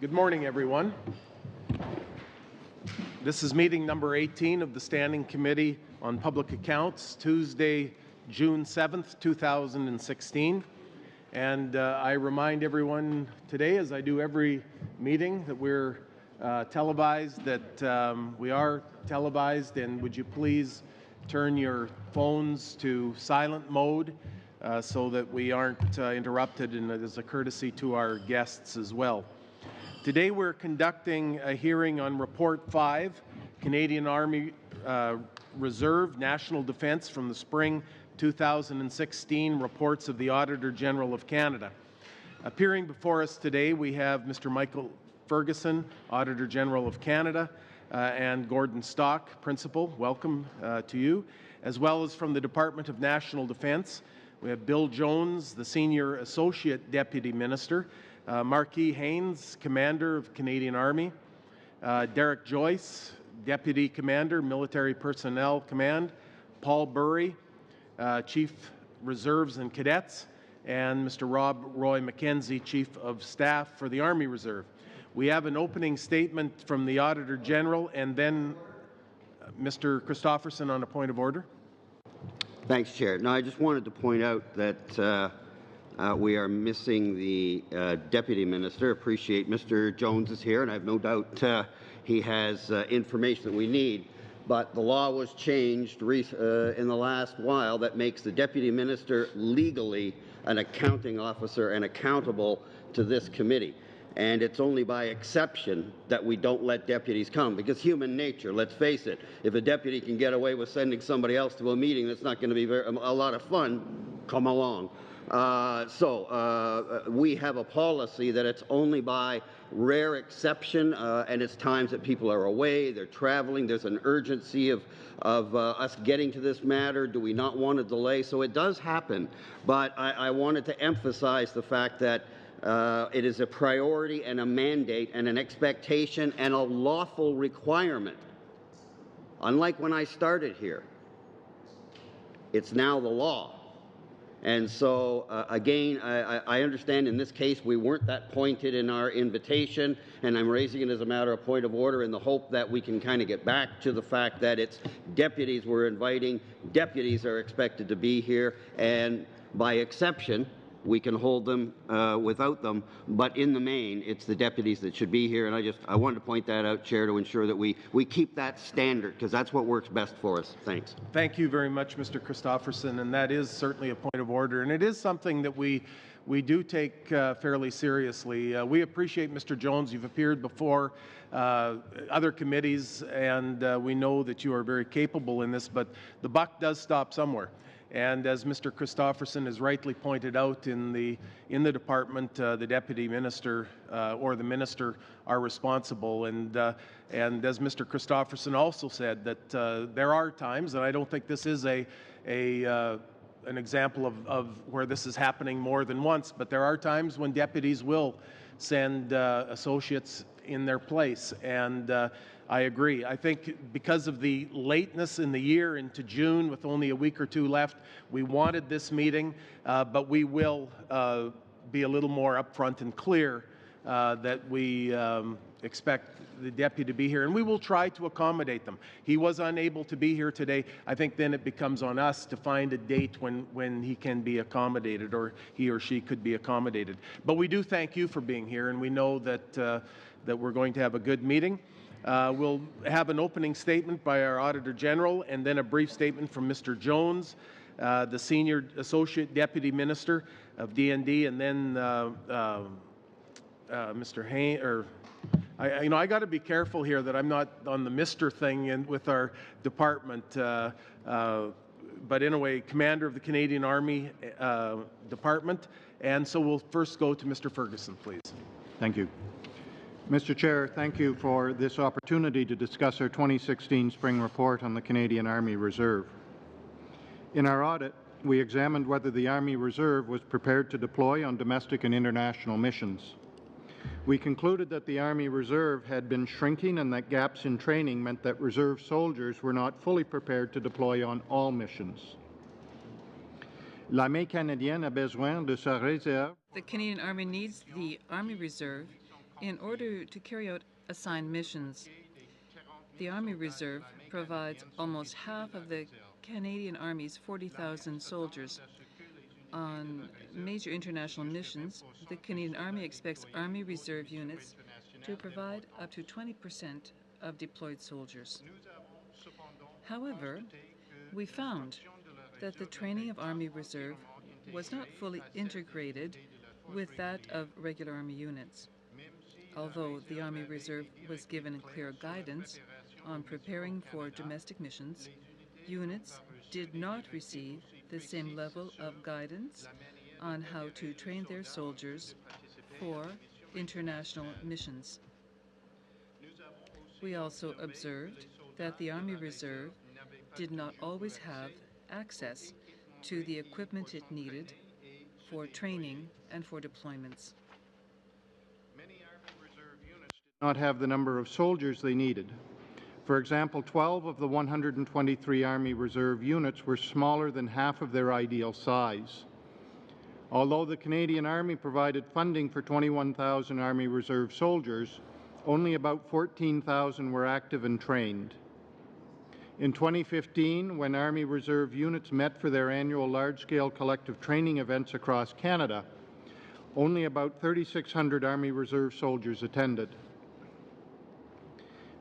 Good morning, everyone. This is meeting number 18 of the Standing Committee on Public Accounts, Tuesday, June 7th, 2016. And I remind everyone today, as I do every meeting, that we're televised, that we are televised, and would you please turn your phones to silent mode so that we aren't interrupted, and as a courtesy to our guests as well. Today we're conducting a hearing on Report 5, Canadian Army Reserve National Defence from the Spring 2016 Reports of the Auditor General of Canada. Appearing before us today we have Mr. Michael Ferguson, Auditor General of Canada, and Gordon Stock, Principal. Welcome to you. As well as from the Department of National Defence, we have Bill Jones, the Senior Associate Deputy Minister, Marquis Haynes, Commander of Canadian Army, Derek Joyce, Deputy Commander, Military Personnel Command, Paul Burry, Chief Reserves and Cadets, and Mr. Rob Roy McKenzie, Chief of Staff for the Army Reserve. We have an opening statement from the Auditor General, and then Mr. Christofferson on a point of order. Thanks, Chair. Now, I just wanted to point out that we are missing the Deputy Minister. Appreciate Mr. Jones is here, and I have no doubt he has information that we need. But the law was changed in the last while that makes the Deputy Minister legally an accounting officer and accountable to this committee. And it's only by exception that we don't let deputies come, because human nature, let's face it, if a deputy can get away with sending somebody else to a meeting that's not going to be a lot of fun, come along. We have a policy that it's only by rare exception, and it's times that people are away, they're traveling, there's an urgency of us getting to this matter. Do we not want to delay? So it does happen, but I wanted to emphasize the fact that it is a priority and a mandate and an expectation and a lawful requirement. Unlike when I started here, it's now the law. And so, again, I understand in this case we weren't that pointed in our invitation, and I'm raising it as a matter of point of order in the hope that we can kind of get back to the fact that it's deputies we're inviting. Deputies are expected to be here, and by exception, we can hold them without them, but in the main, it's the deputies that should be here, and I wanted to point that out, Chair, to ensure that we keep that standard, because that's what works best for us. Thanks. Thank you very much, Mr. Christofferson, and that is certainly a point of order, and it is something that we do take fairly seriously. We appreciate, Mr. Jones, you've appeared before other committees, and we know that you are very capable in this, but the buck does stop somewhere. And as Mr. Christofferson has rightly pointed out, in the department, the deputy minister or the minister are responsible. And as Mr. Christofferson also said, that there are times, and I don't think this is an example of where this is happening more than once, but there are times when deputies will send associates in their place. And I agree. I think because of the lateness in the year into June, with only a week or two left, we wanted this meeting, but we will be a little more upfront and clear that we expect the deputy to be here, and we will try to accommodate them. He was unable to be here today. I think then it becomes on us to find a date when he can be accommodated, or he or she could be accommodated. But we do thank you for being here, and we know that that we're going to have a good meeting. We'll have an opening statement by our Auditor General, and then a brief statement from Mr. Jones, the Senior Associate Deputy Minister of DND, and then Mr. Haynes. I got to be careful here that I'm not on the Mr. thing with our department. But anyway, Commander of the Canadian Army Department. And so we'll first go to Mr. Ferguson, please. Thank you. Mr. Chair, thank you for this opportunity to discuss our 2016 Spring Report on the Canadian Army Reserve. In our audit, we examined whether the Army Reserve was prepared to deploy on domestic and international missions. We concluded that the Army Reserve had been shrinking and that gaps in training meant that reserve soldiers were not fully prepared to deploy on all missions. L'armée canadienne a besoin de sa réserve. The Canadian Army needs the Army Reserve In order to carry out assigned missions, the Army Reserve provides almost half of the Canadian Army's 40,000 soldiers. On major international missions, the Canadian Army expects Army Reserve units to provide up to 20% of deployed soldiers. However, we found that the training of Army Reserve was not fully integrated with that of regular Army units. Although the Army Reserve was given clear guidance on preparing for domestic missions, units did not receive the same level of guidance on how to train their soldiers for international missions. We also observed that the Army Reserve did not always have access to the equipment it needed for training and for deployments. Not have the number of soldiers they needed. For example, 12 of the 123 Army Reserve units were smaller than half of their ideal size. Although the Canadian Army provided funding for 21,000 Army Reserve soldiers, only about 14,000 were active and trained. In 2015, when Army Reserve units met for their annual large-scale collective training events across Canada, only about 3,600 Army Reserve soldiers attended.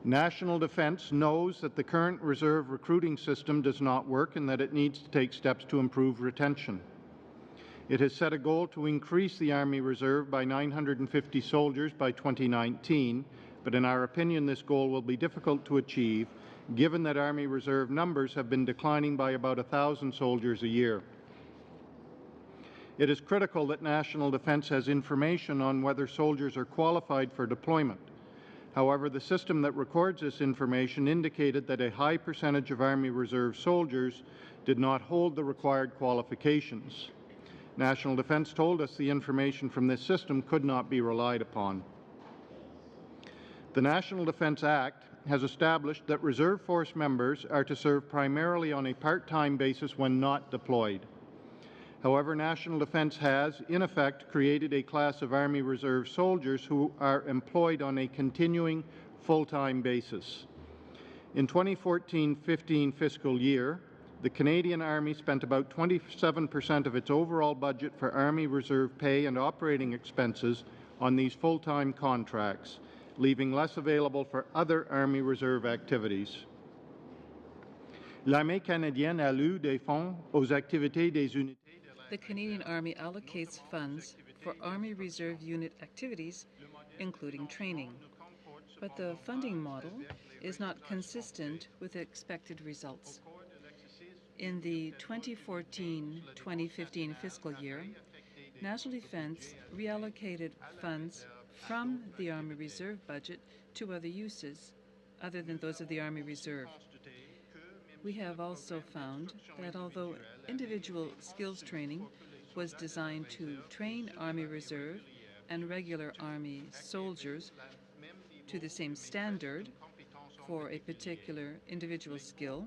National Defence knows that the current reserve recruiting system does not work and that it needs to take steps to improve retention. It has set a goal to increase the Army Reserve by 950 soldiers by 2019, but in our opinion this goal will be difficult to achieve given that Army Reserve numbers have been declining by about 1,000 soldiers a year. It is critical that National Defence has information on whether soldiers are qualified for deployment. However, the system that records this information indicated that a high percentage of Army Reserve soldiers did not hold the required qualifications. National Defence told us the information from this system could not be relied upon. The National Defence Act has established that Reserve Force members are to serve primarily on a part-time basis when not deployed. However, National Defence has, in effect, created a class of Army Reserve soldiers who are employed on a continuing, full-time basis. In 2014-15 fiscal year, the Canadian Army spent about 27% of its overall budget for Army Reserve pay and operating expenses on these full-time contracts, leaving less available for other Army Reserve activities. L'Armée canadienne alloue des fonds aux activités des unités. The Canadian Army allocates funds for Army Reserve unit activities, including training. But the funding model is not consistent with expected results. In the 2014-2015 fiscal year, National Defence reallocated funds from the Army Reserve budget to other uses, other than those of the Army Reserve. We have also found that although individual skills training was designed to train Army Reserve and regular Army soldiers to the same standard for a particular individual skill,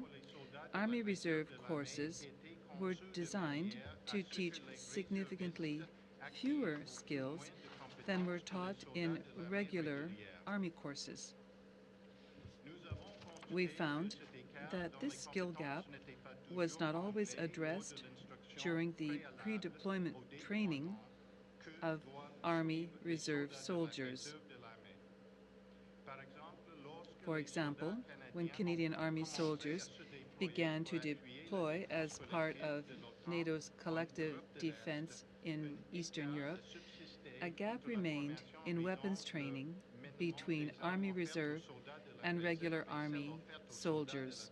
Army Reserve courses were designed to teach significantly fewer skills than were taught in regular Army courses. We found that this skill gap was not always addressed during the pre-deployment training of Army Reserve soldiers. For example, when Canadian Army soldiers began to deploy as part of NATO's collective defense in Eastern Europe, a gap remained in weapons training between Army Reserve and regular Army soldiers.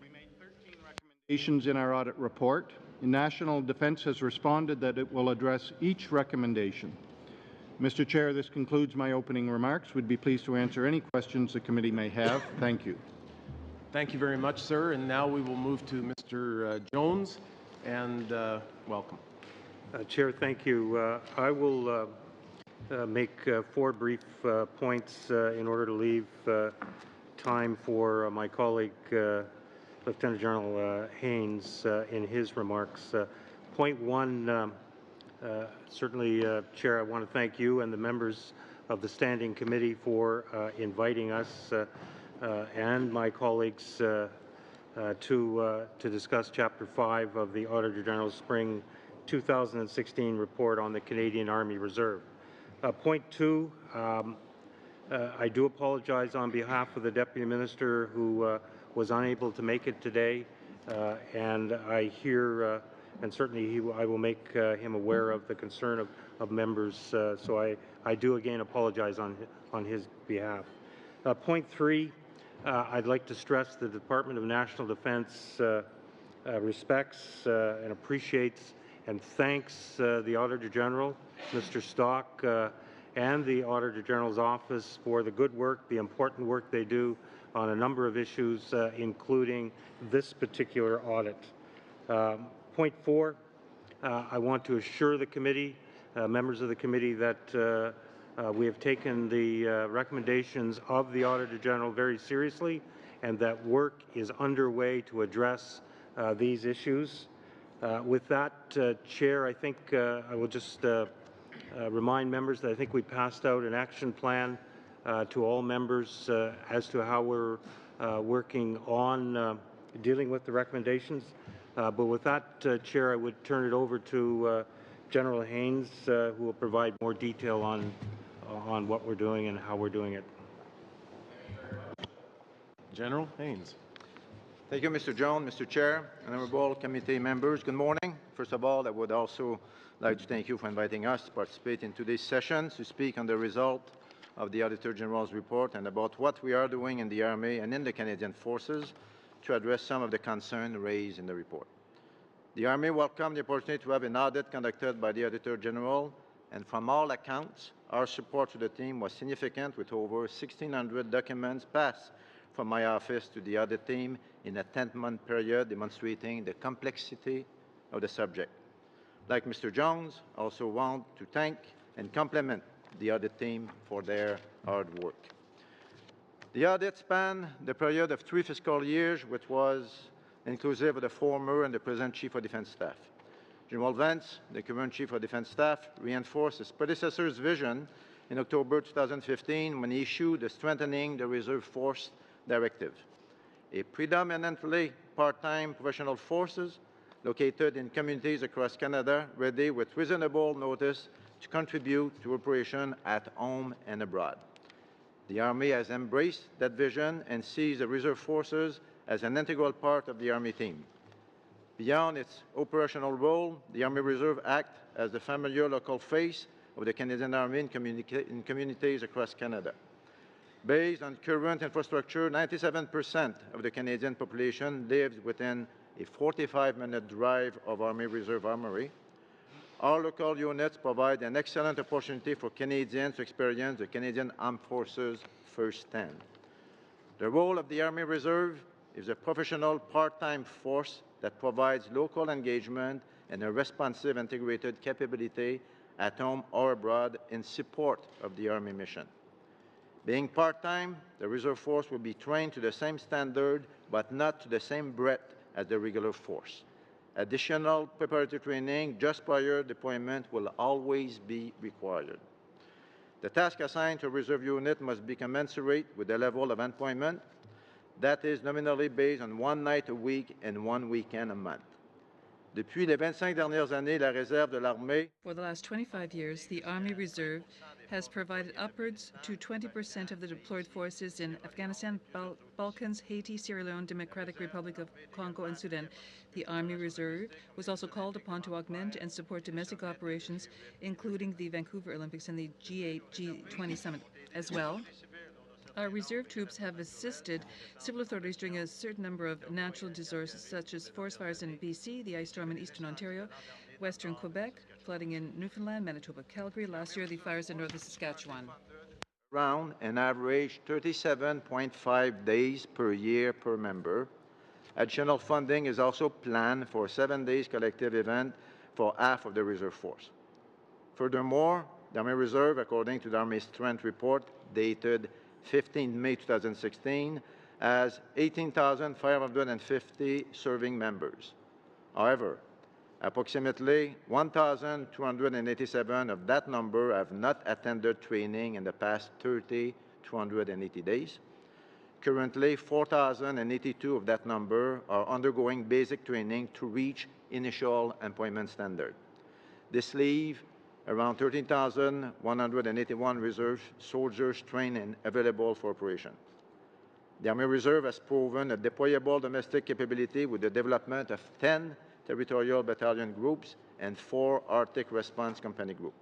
We made 13 recommendations in our audit report. National Defence has responded that it will address each recommendation. Mr. Chair, this concludes my opening remarks. We'd be pleased to answer any questions the committee may have. Thank you. Thank you very much, sir. And now we will move to Mr. Jones, and welcome. Chair, thank you. I will make 4 brief points in order to leave time for my colleague, Lieutenant General Haynes, in his remarks. Point 1, Certainly, Chair, I want to thank you and the members of the Standing Committee for inviting us and my colleagues to discuss Chapter 5 of the Auditor General's Spring 2016 report on the Canadian Army Reserve. Point 2, I do apologize on behalf of the Deputy Minister who was unable to make it today, and I hear, and certainly I will make him aware of the concern of members, so I do again apologize on his behalf. Point 3, I'd like to stress the Department of National Defence respects and appreciates and thanks the Auditor General, Mr. Stock, and the Auditor General's Office for the good work, the important work they do on a number of issues, including this particular audit. Point 4, I want to assure the committee, members of the committee, that we have taken the recommendations of the Auditor General very seriously, and that work is underway to address these issues. With that, Chair, I think I will just remind members that I think we passed out an action plan to all members as to how we're working on dealing with the recommendations. But with that, Chair, I would turn it over to General Haynes, who will provide more detail on what we're doing and how we're doing it. General Haynes. Thank you, Mr. Jones, Mr. Chair, honorable committee members. Good morning. First of all, I would also like to thank you for inviting us to participate in today's session to speak on the result of the Auditor General's report and about what we are doing in the Army and in the Canadian Forces to address some of the concerns raised in the report. The Army welcomed the opportunity to have an audit conducted by the Auditor General, and from all accounts, our support to the team was significant, with over 1,600 documents passed from my office to the audit team in a 10-month period, demonstrating the complexity of the subject. Like Mr. Jones, I also want to thank and compliment the audit team for their hard work. The audit spanned the period of 3 fiscal years, which was inclusive of the former and the present Chief of Defence Staff. General Vance, the current Chief of Defence Staff, reinforced his predecessor's vision in October 2015 when he issued the Strengthening the Reserve Force Directive. A predominantly part-time professional forces located in communities across Canada, ready with reasonable notice to contribute to operations at home and abroad. The Army has embraced that vision and sees the Reserve Forces as an integral part of the Army team. Beyond its operational role, the Army Reserve acts as the familiar local face of the Canadian Army in communities across Canada. Based on current infrastructure, 97% of the Canadian population lives within a 45-minute drive of Army Reserve Armory. Our local units provide an excellent opportunity for Canadians to experience the Canadian Armed Forces firsthand. The role of the Army Reserve is a professional part-time force that provides local engagement and a responsive integrated capability at home or abroad in support of the Army mission. Being part-time, the Reserve Force will be trained to the same standard but not to the same breadth as the regular force. Additional preparatory training just prior deployment will always be required. The task assigned to a reserve unit must be commensurate with the level of employment. That is nominally based on 1 night a week and 1 weekend a month. Depuis les 25 dernières années, la réserve de l'armée. For the last 25 years, the Army Reserve has provided upwards to 20% of the deployed forces in Afghanistan, Balkans, Haiti, Sierra Leone, Democratic Republic of Congo, and Sudan. The Army Reserve was also called upon to augment and support domestic operations, including the Vancouver Olympics and the G8, G20 summit. As well, our reserve troops have assisted civil authorities during a certain number of natural disasters, such as forest fires in BC, the ice storm in eastern Ontario, western Quebec, flooding in Newfoundland, Manitoba, Calgary. Last year, the fires in northern Saskatchewan. Around an average 37.5 days per year per member. Additional funding is also planned for a 7 days collective event for half of the reserve force. Furthermore, the Army Reserve, according to the Army Strength Report dated 15 May 2016, has 18,550 serving members. However, Approximately 1,287 of that number have not attended training in the past 280 days. Currently, 4,082 of that number are undergoing basic training to reach initial employment standard. This leaves around 13,181 reserve soldiers trained and available for operation. The Army Reserve has proven a deployable domestic capability with the development of 10 territorial battalion groups and 4 Arctic Response Company groups.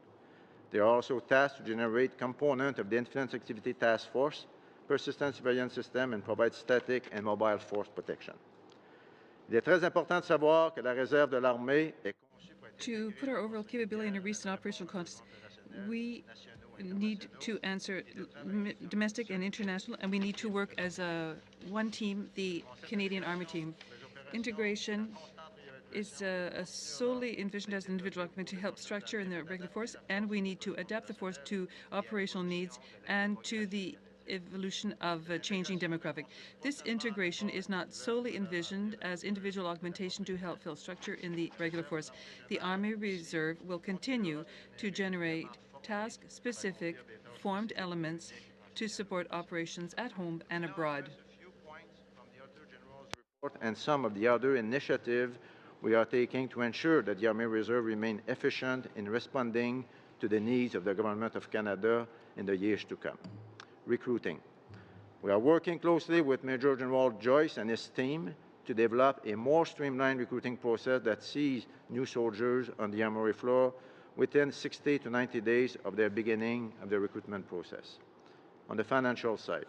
They are also tasked to generate components of the Defense Activity Task Force, persistent surveillance system, and provide static and mobile force protection. Il est très important de savoir que la réserve de l'armée est conçue pour être... To put our overall capability in a recent operational context, we need to answer domestic and international, and we need to work as one team, the Canadian Army team. Integration is solely envisioned as an individual document to help structure in the regular force, and we need to adapt the force to operational needs and to the evolution of changing demographic. This integration is not solely envisioned as individual augmentation to help fill structure in the regular force. The Army Reserve will continue to generate task-specific formed elements to support operations at home and abroad. And some of the other initiatives we are taking to ensure that the Army Reserve remain efficient in responding to the needs of the Government of Canada in the years to come. Recruiting. We are working closely with Major General Joyce and his team to develop a more streamlined recruiting process that sees new soldiers on the armory floor within 60 to 90 days of their beginning of the recruitment process. On the financial side,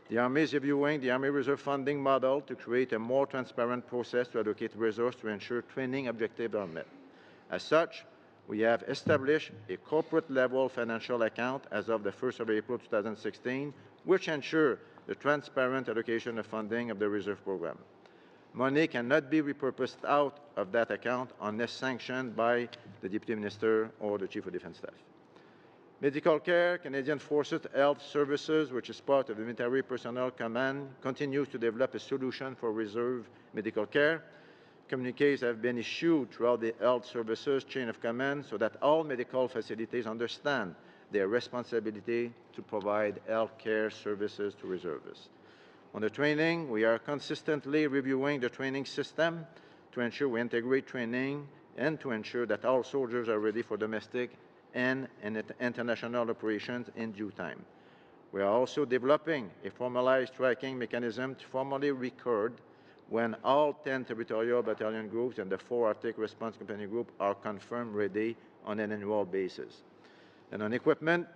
the Army is reviewing the Army Reserve funding model to create a more transparent process to allocate resources to ensure training objectives are met. As such, we have established a corporate-level financial account as of the 1st of April 2016, which ensures the transparent allocation of funding of the Reserve program. Money cannot be repurposed out of that account unless sanctioned by the Deputy Minister or the Chief of Defence Staff. Medical care, Canadian Forces Health Services, which is part of the Military Personnel Command, continues to develop a solution for reserve medical care. Communiques have been issued throughout the health services chain of command so that all medical facilities understand their responsibility to provide health care services to reservists. On the training, we are consistently reviewing the training system to ensure we integrate training and to ensure that all soldiers are ready for domestic and international operations in due time. We are also developing a formalized tracking mechanism to formally record when all 10 territorial battalion groups and the 4 Arctic Response Company group are confirmed ready on an annual basis. And on equipment,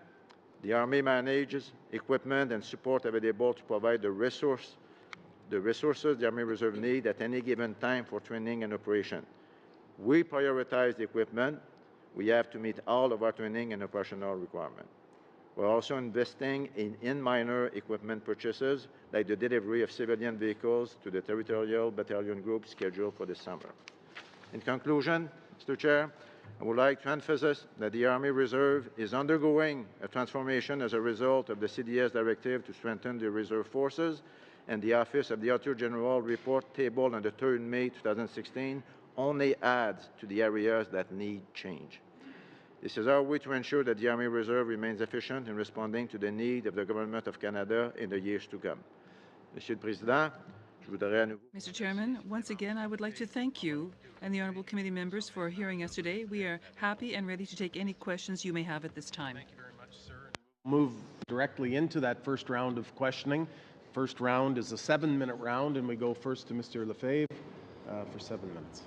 the Army manages equipment and support available to provide the resources the Army Reserve need at any given time for training and operation. We prioritize the equipment. We have to meet all of our training and operational requirements. We're also investing in minor equipment purchases, like the delivery of civilian vehicles to the territorial battalion group scheduled for this summer. In conclusion, Mr. Chair, I would like to emphasize that the Army Reserve is undergoing a transformation as a result of the CDS directive to strengthen the reserve forces, and the Office of the Auditor General report tabled on the 3rd May 2016 only adds to the areas that need change. This is our way to ensure that the Army Reserve remains efficient in responding to the needs of the Government of Canada in the years to come. Monsieur le Président, je voudrais à nouveau... Mr. Chairman, once again, I would like to thank you and the honourable committee members for hearing us today. We are happy and ready to take any questions you may have at this time. Thank you very much, sir. We'll move directly into that first round of questioning. First round is a 7-minute round, and we go first to Mr. Lefebvre for 7 minutes.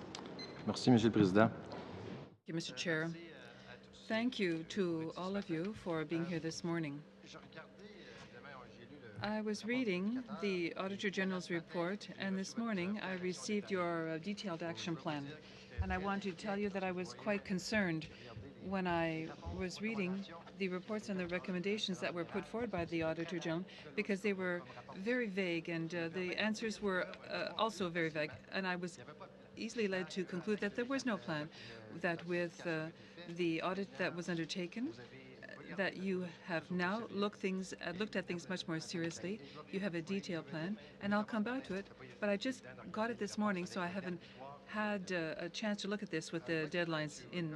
Merci, Monsieur le Président. Thank you, Mr. Chair. Thank you to all of you for being here this morning. I was reading the Auditor General's report, and this morning I received your detailed action plan. And I want to tell you that I was quite concerned when I was reading the reports and the recommendations that were put forward by the Auditor General, because they were very vague, and the answers were also very vague. And I was easily led to conclude that there was no plan, that with the audit that was undertaken, that you have now looked at things much more seriously. You have a detailed plan, and I'll come back to it, but I just got it this morning, so I haven't had a chance to look at this with the deadlines in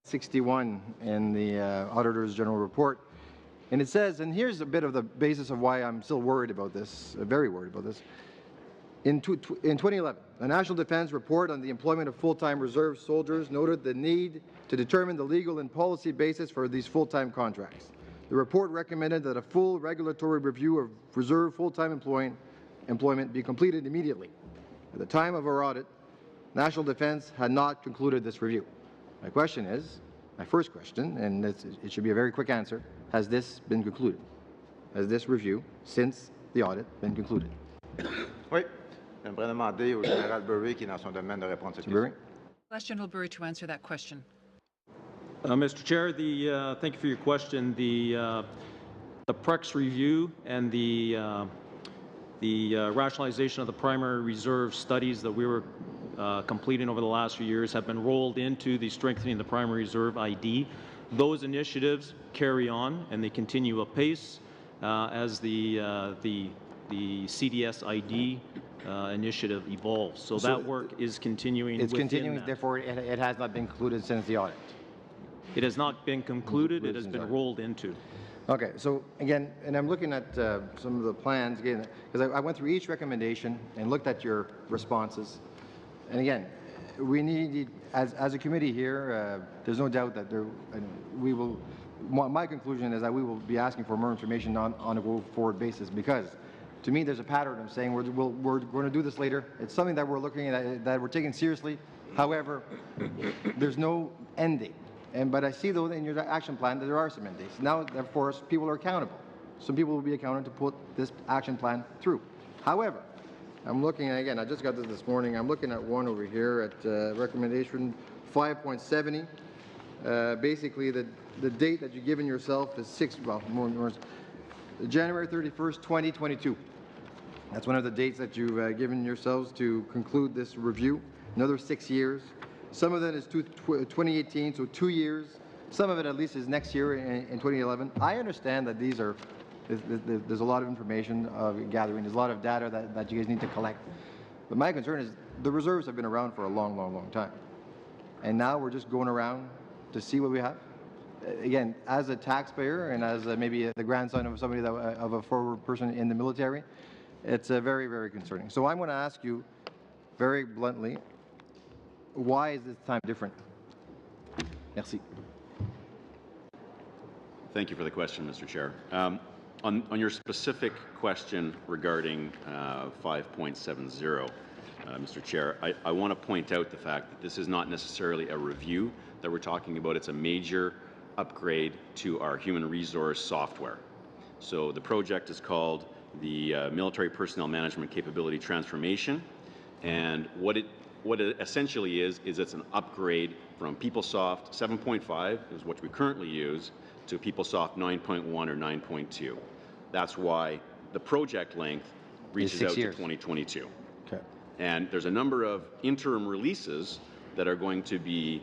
61 in the Auditor's General Report. And it says, and here's a bit of the basis of why I'm still worried about this, very worried about this. In 2011, the National Defense Report on the Employment of Full-Time Reserve Soldiers noted the need to determine the legal and policy basis for these full-time contracts. The report recommended that a full regulatory review of reserve full-time employment be completed immediately. At the time of our audit, National Defense had not concluded this review. My question is, my first question, and it should be a very quick answer, has this been concluded? Has this review, since the audit, been concluded? Oui. J'aimerais demander au général Burry, qui est dans son domaine, de répondre à cette question. Ask General Burry to answer that question. Mr. Chair, thank you for your question. The PREX review and the rationalization of the primary reserve studies that we were completing over the last few years have been rolled into the strengthening the primary reserve ID. Those initiatives carry on and they continue apace as the CDS ID initiative evolves. So that work is continuing. It's continuing, therefore it has not been concluded since the audit. It has not been concluded, it has been rolled into. Okay, so again, and I'm looking at some of the plans again, because I went through each recommendation and looked at your responses. And again, we need, as a committee here, there's no doubt that we will, my conclusion is that we will be asking for more information on a go-forward basis, because to me there's a pattern of saying we're going to do this later. It's something that we're looking at, that we're taking seriously. However, there's no end date. But I see, though, in your action plan that there are some end dates. Now, of course, people are accountable. Some people will be accountable to put this action plan through. However, I'm looking at, again, I just got this morning, I'm looking at one over here at recommendation 5.70. Basically, the date that you've given yourself is January 31st, 2022. That's one of the dates that you've given yourselves to conclude this review. Another 6 years. Some of that is 2018, so 2 years. Some of it, at least, is next year in 2011. I understand that there's a lot of information gathering. There's a lot of data that you guys need to collect. But my concern is the reserves have been around for a long, long, long time. And now we're just going around to see what we have. Again, as a taxpayer and as maybe the grandson of somebody of a forward person in the military, it's very, very concerning. So I'm going to ask you very bluntly, why is this time different? Merci. Thank you for the question, Mr. Chair. On your specific question regarding 5.70, Mr. Chair, I want to point out the fact that this is not necessarily a review that we're talking about. It's a major upgrade to our human resource software. So the project is called the Military Personnel Management Capability Transformation, and what it essentially is it's an upgrade from PeopleSoft 7.5, is what we currently use, to PeopleSoft 9.1 or 9.2. That's why the project length reaches out to 2022. Okay. And there's a number of interim releases that are going to be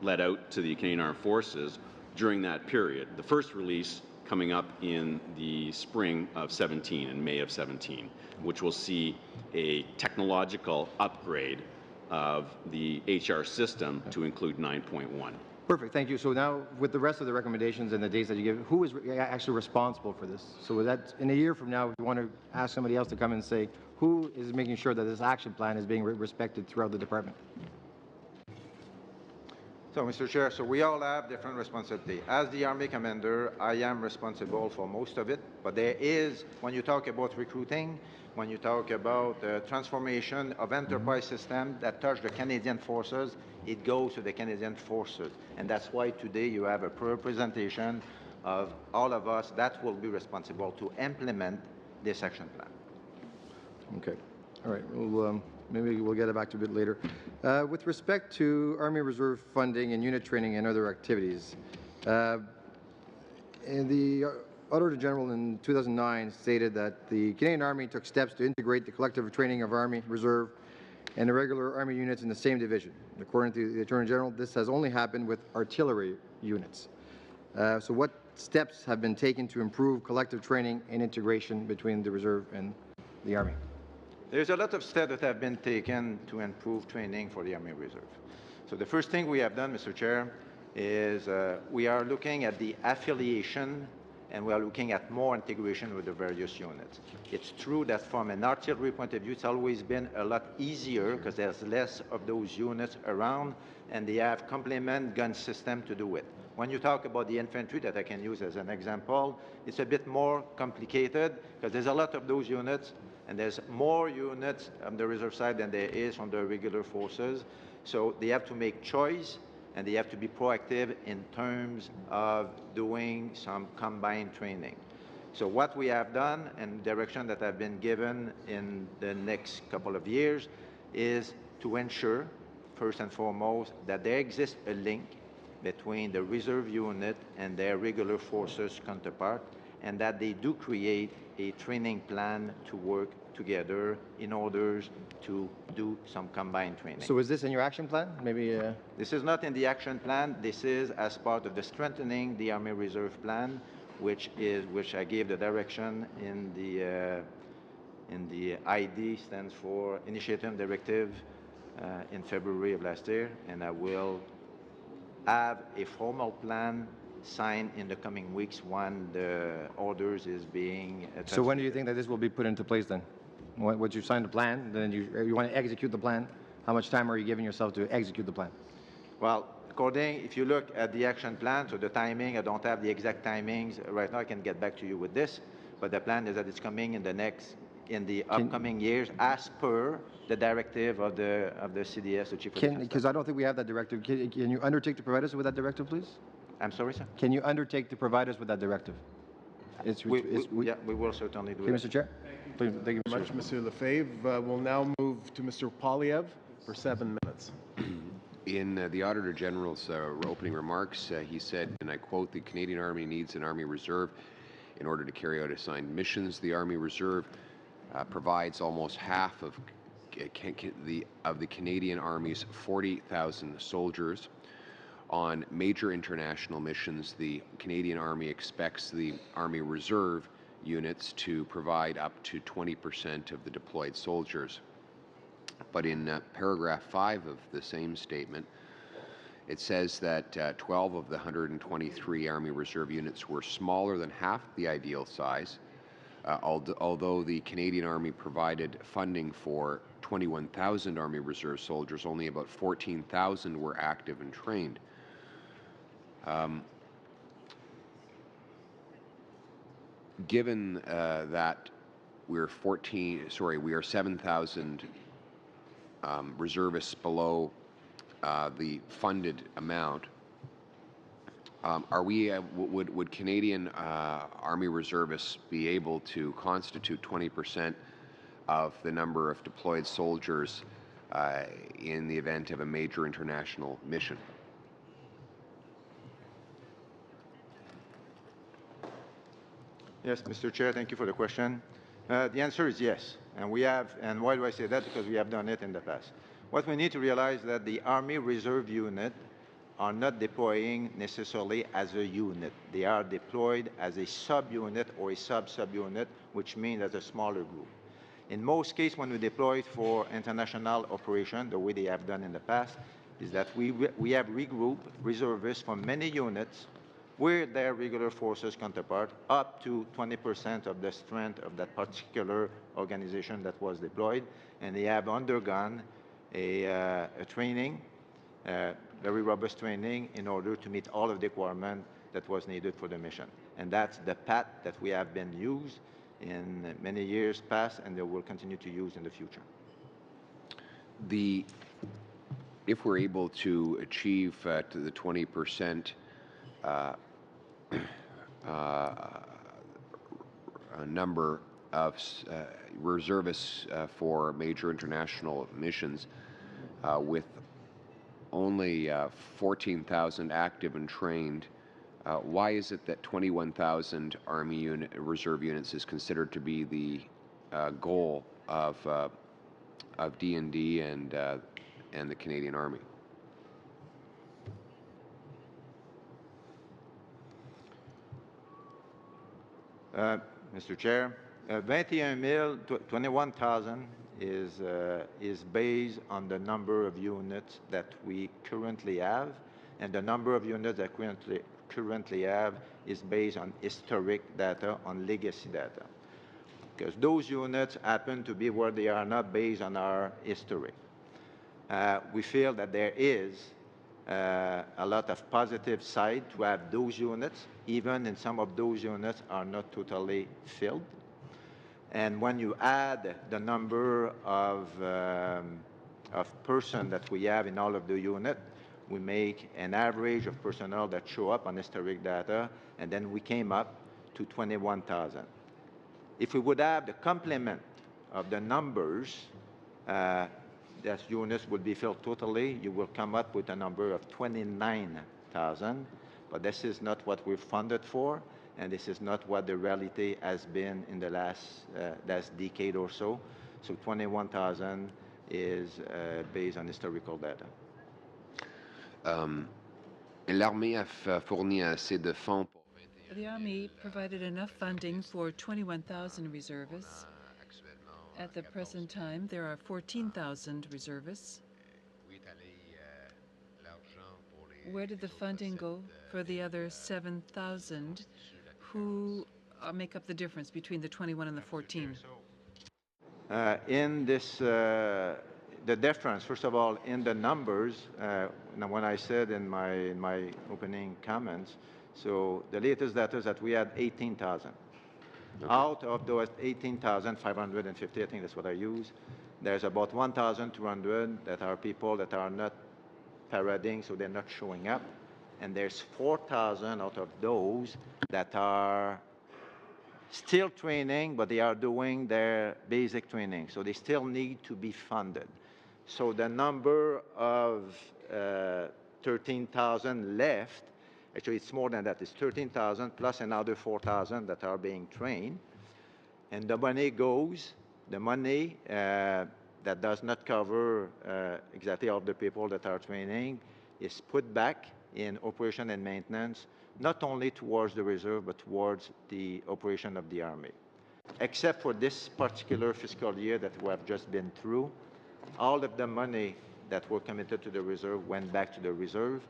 let out to the Canadian Armed Forces during that period. The first release coming up in the spring of 17, in May of 17, which will see a technological upgrade of the HR system to include 9.1. Perfect, thank you. So now, with the rest of the recommendations and the dates that you give, who is actually responsible for this? So that in a year from now, if you want to ask somebody else to come and say, who is making sure that this action plan is being respected throughout the department? So, Mr. Chair, so we all have different responsibility. As the Army Commander, I am responsible for most of it, but there is, when you talk about recruiting, when you talk about transformation of enterprise system that touch the Canadian Forces, it goes to the Canadian Forces. And that's why today you have a representation of all of us that will be responsible to implement this action plan. Okay. All right. Well, maybe we'll get back to it a bit later. With respect to Army Reserve funding and unit training and other activities, in the Auditor General in 2009 stated that the Canadian Army took steps to integrate the collective training of Army Reserve and the regular Army units in the same division. According to the Attorney General, this has only happened with artillery units. So what steps have been taken to improve collective training and integration between the Reserve and the Army? There's a lot of steps that have been taken to improve training for the Army Reserve. So the first thing we have done, Mr. Chair, is we are looking at the affiliation and we are looking at more integration with the various units. It's true that from an artillery point of view, it's always been a lot easier because there's less of those units around and they have complement gun system to do it. When you talk about the infantry that I can use as an example, it's a bit more complicated because there's a lot of those units and there's more units on the reserve side than there is on the regular forces. So they have to make choice and they have to be proactive in terms of doing some combined training. So what we have done and the direction that I've been given in the next couple of years is to ensure, first and foremost, that there exists a link between the reserve unit and their regular forces counterpart, and that they do create a training plan to work together in order to do some combined training. So is this in your action plan? Maybe. This is not in the action plan. This is as part of the strengthening the Army Reserve Plan, which I gave the direction in the ID, stands for Initiative Directive, in February of last year, and I will have a formal plan signed in the coming weeks when the orders is being So when do you think that this will be put into place then? Once you sign the plan, then you want to execute the plan? How much time are you giving yourself to execute the plan? Well, if you look at the action plan, so the timing, I don't have the exact timings right now. I can get back to you with this, but the plan is that it's coming in the upcoming years, as per the directive of the CDS, the Chief of Defense Staff. Because I don't think we have that directive. Can you undertake to provide us with that directive, please? I'm sorry, sir? Can you undertake to provide us with that directive? Yeah, we will certainly do Okay, it. Mr. Chair. Please, thank you, Much, Monsieur Lefebvre. We'll now move to Mr. Polyev for 7 minutes. In the Auditor General's opening remarks, he said, and I quote, "The Canadian Army needs an Army Reserve in order to carry out assigned missions. The Army Reserve provides almost half of the Canadian Army's 40,000 soldiers. On major international missions, the Canadian Army expects the Army Reserve units to provide up to 20% of the deployed soldiers." But in paragraph 5 of the same statement, it says that 12 of the 123 Army Reserve units were smaller than half the ideal size, although the Canadian Army provided funding for 21,000 Army Reserve soldiers, only about 14,000 were active and trained. Given that we are 7,000 reservists below the funded amount, would Canadian Army Reservists be able to constitute 20% of the number of deployed soldiers in the event of a major international mission? Yes, Mr. Chair, thank you for the question. The answer is yes, and why do I say that? Because we have done it in the past. What we need to realize is that the Army Reserve Unit are not deploying necessarily as a unit. They are deployed as a subunit or a sub-subunit, which means as a smaller group. In most cases, when we deploy for international operation, the way they have done in the past, is that we have regrouped reservists from many units with their regular forces counterpart up to 20% of the strength of that particular organization that was deployed, and they have undergone a training, very robust training, in order to meet all of the requirements that was needed for the mission. And that's the path that we have been used in many years past, and that we'll continue to use in the future. If we're able to achieve to the 20% number of reservists for major international missions, with only 14,000 active and trained, why is it that 21,000 Army Reserve units is considered to be the goal of D&D and the Canadian Army? Mr. Chair, 21,000 is based on the number of units that we currently have, and the number of units that currently have is based on historic data, on legacy data. Because those units happen to be where they are not based on our history. We feel that there is a lot of positive side to have those units, even in some of those units are not totally filled. And when you add the number of person that we have in all of the units, we make an average of personnel that show up on historic data, and then we came up to 21,000. If we would have the complement of the numbers, that units would be filled totally, you will come up with a number of 29,000, but this is not what we're funded for, and this is not what the reality has been in the last decade or so. So 21,000 is based on historical data. L'armée a fourni assez de fonds pour The Army provided enough funding for 21,000 reservists. At the present time, there are 14,000 reservists. Where did the funding go for the other 7,000 who make up the difference between the 21 and the 14? In this, the difference, first of all, in the numbers, when I said in my opening comments, so the latest data is that we had 18,000. Okay. Out of those 18,550, I think that's what I use, there's about 1,200 that are people that are not parading, so they're not showing up. And there's 4,000 out of those that are still training, but they are doing their basic training. So they still need to be funded. So the number of 13,000 left, actually it's more than that, it's 13,000 plus another 4,000 that are being trained. And the money goes, the money that does not cover exactly all the people that are training is put back in operation and maintenance, not only towards the reserve, but towards the operation of the Army. Except for this particular fiscal year that we have just been through, all of the money that were committed to the reserve went back to the reserve.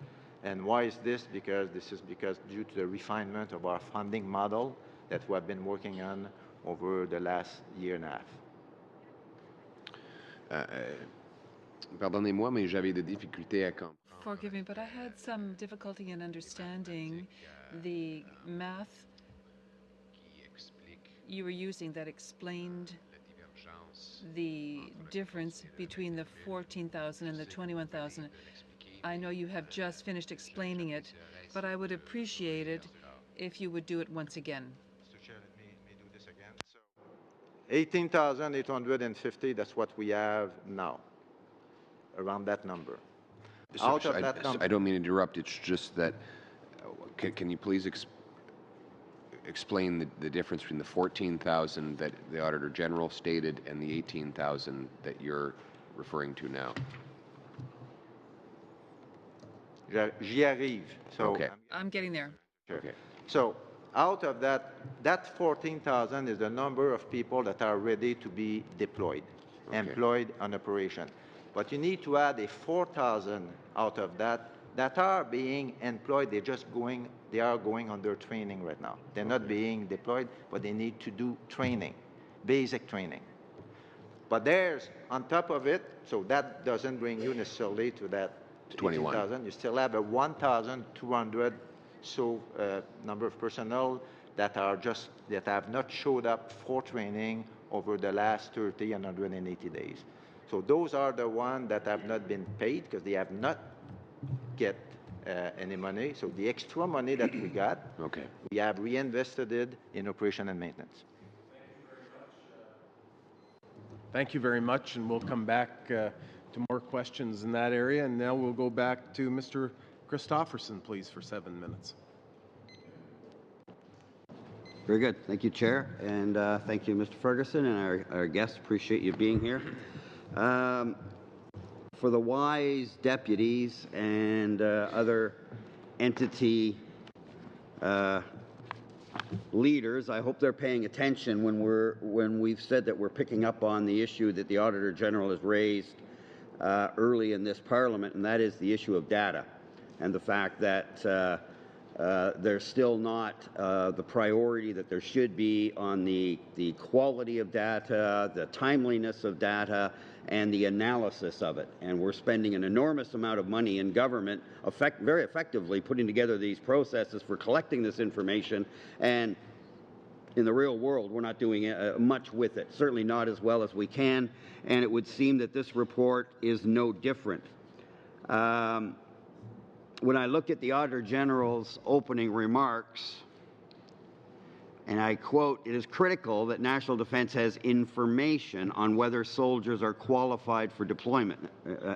And why is this? Because this is due to the refinement of our funding model that we have been working on over the last year and a half. Pardonnez-moi, mais j'avais des difficultés à comprendre. Forgive me, but I had some difficulty in understanding the math you were using that explained the difference between the 14,000 and the 21,000. I know you have just finished explaining it, but I would appreciate it if you would do it once again. Mr. Chair, let me do this again. So 18,850, that's what we have now, around that number. So, I don't mean to interrupt, it's just that, can you please explain the difference between the 14,000 that the Auditor General stated and the 18,000 that you're referring to now? J'y arrive. So okay. I'm getting there. Okay. So out of that 14,000 is the number of people that are ready to be deployed, okay, employed on operation. But you need to add a 4,000 out of that are being employed. They are going under training right now. They're not being deployed, but they need to do training, basic training. But there's, on top of it, so that doesn't bring you necessarily to that 21,000. You still have a 1,200 number of personnel that have not showed up for training over the last 30 and 180 days. So those are the ones that have not been paid because they have not get any money. So the extra money that we got, okay, we have reinvested it in operation and maintenance. Thank you very much, and we'll come back to more questions in that area. And now we'll go back to Mr. Christofferson, please, for 7 minutes. Very good. Thank you, Chair, and thank you, Mr. Ferguson, and our guests. Appreciate you being here. For the WISE deputies and other entity leaders, I hope they're paying attention when we've said that we're picking up on the issue that the Auditor General has raised early in this Parliament, and that is the issue of data and the fact that there's still not the priority that there should be on the quality of data, the timeliness of data, and the analysis of it. And we're spending an enormous amount of money in government very effectively putting together these processes for collecting this information, and in the real world we're not doing much with it, certainly not as well as we can, and it would seem that this report is no different. When I look at the Auditor General's opening remarks, and I quote, "It is critical that national defense has information on whether soldiers are qualified for deployment."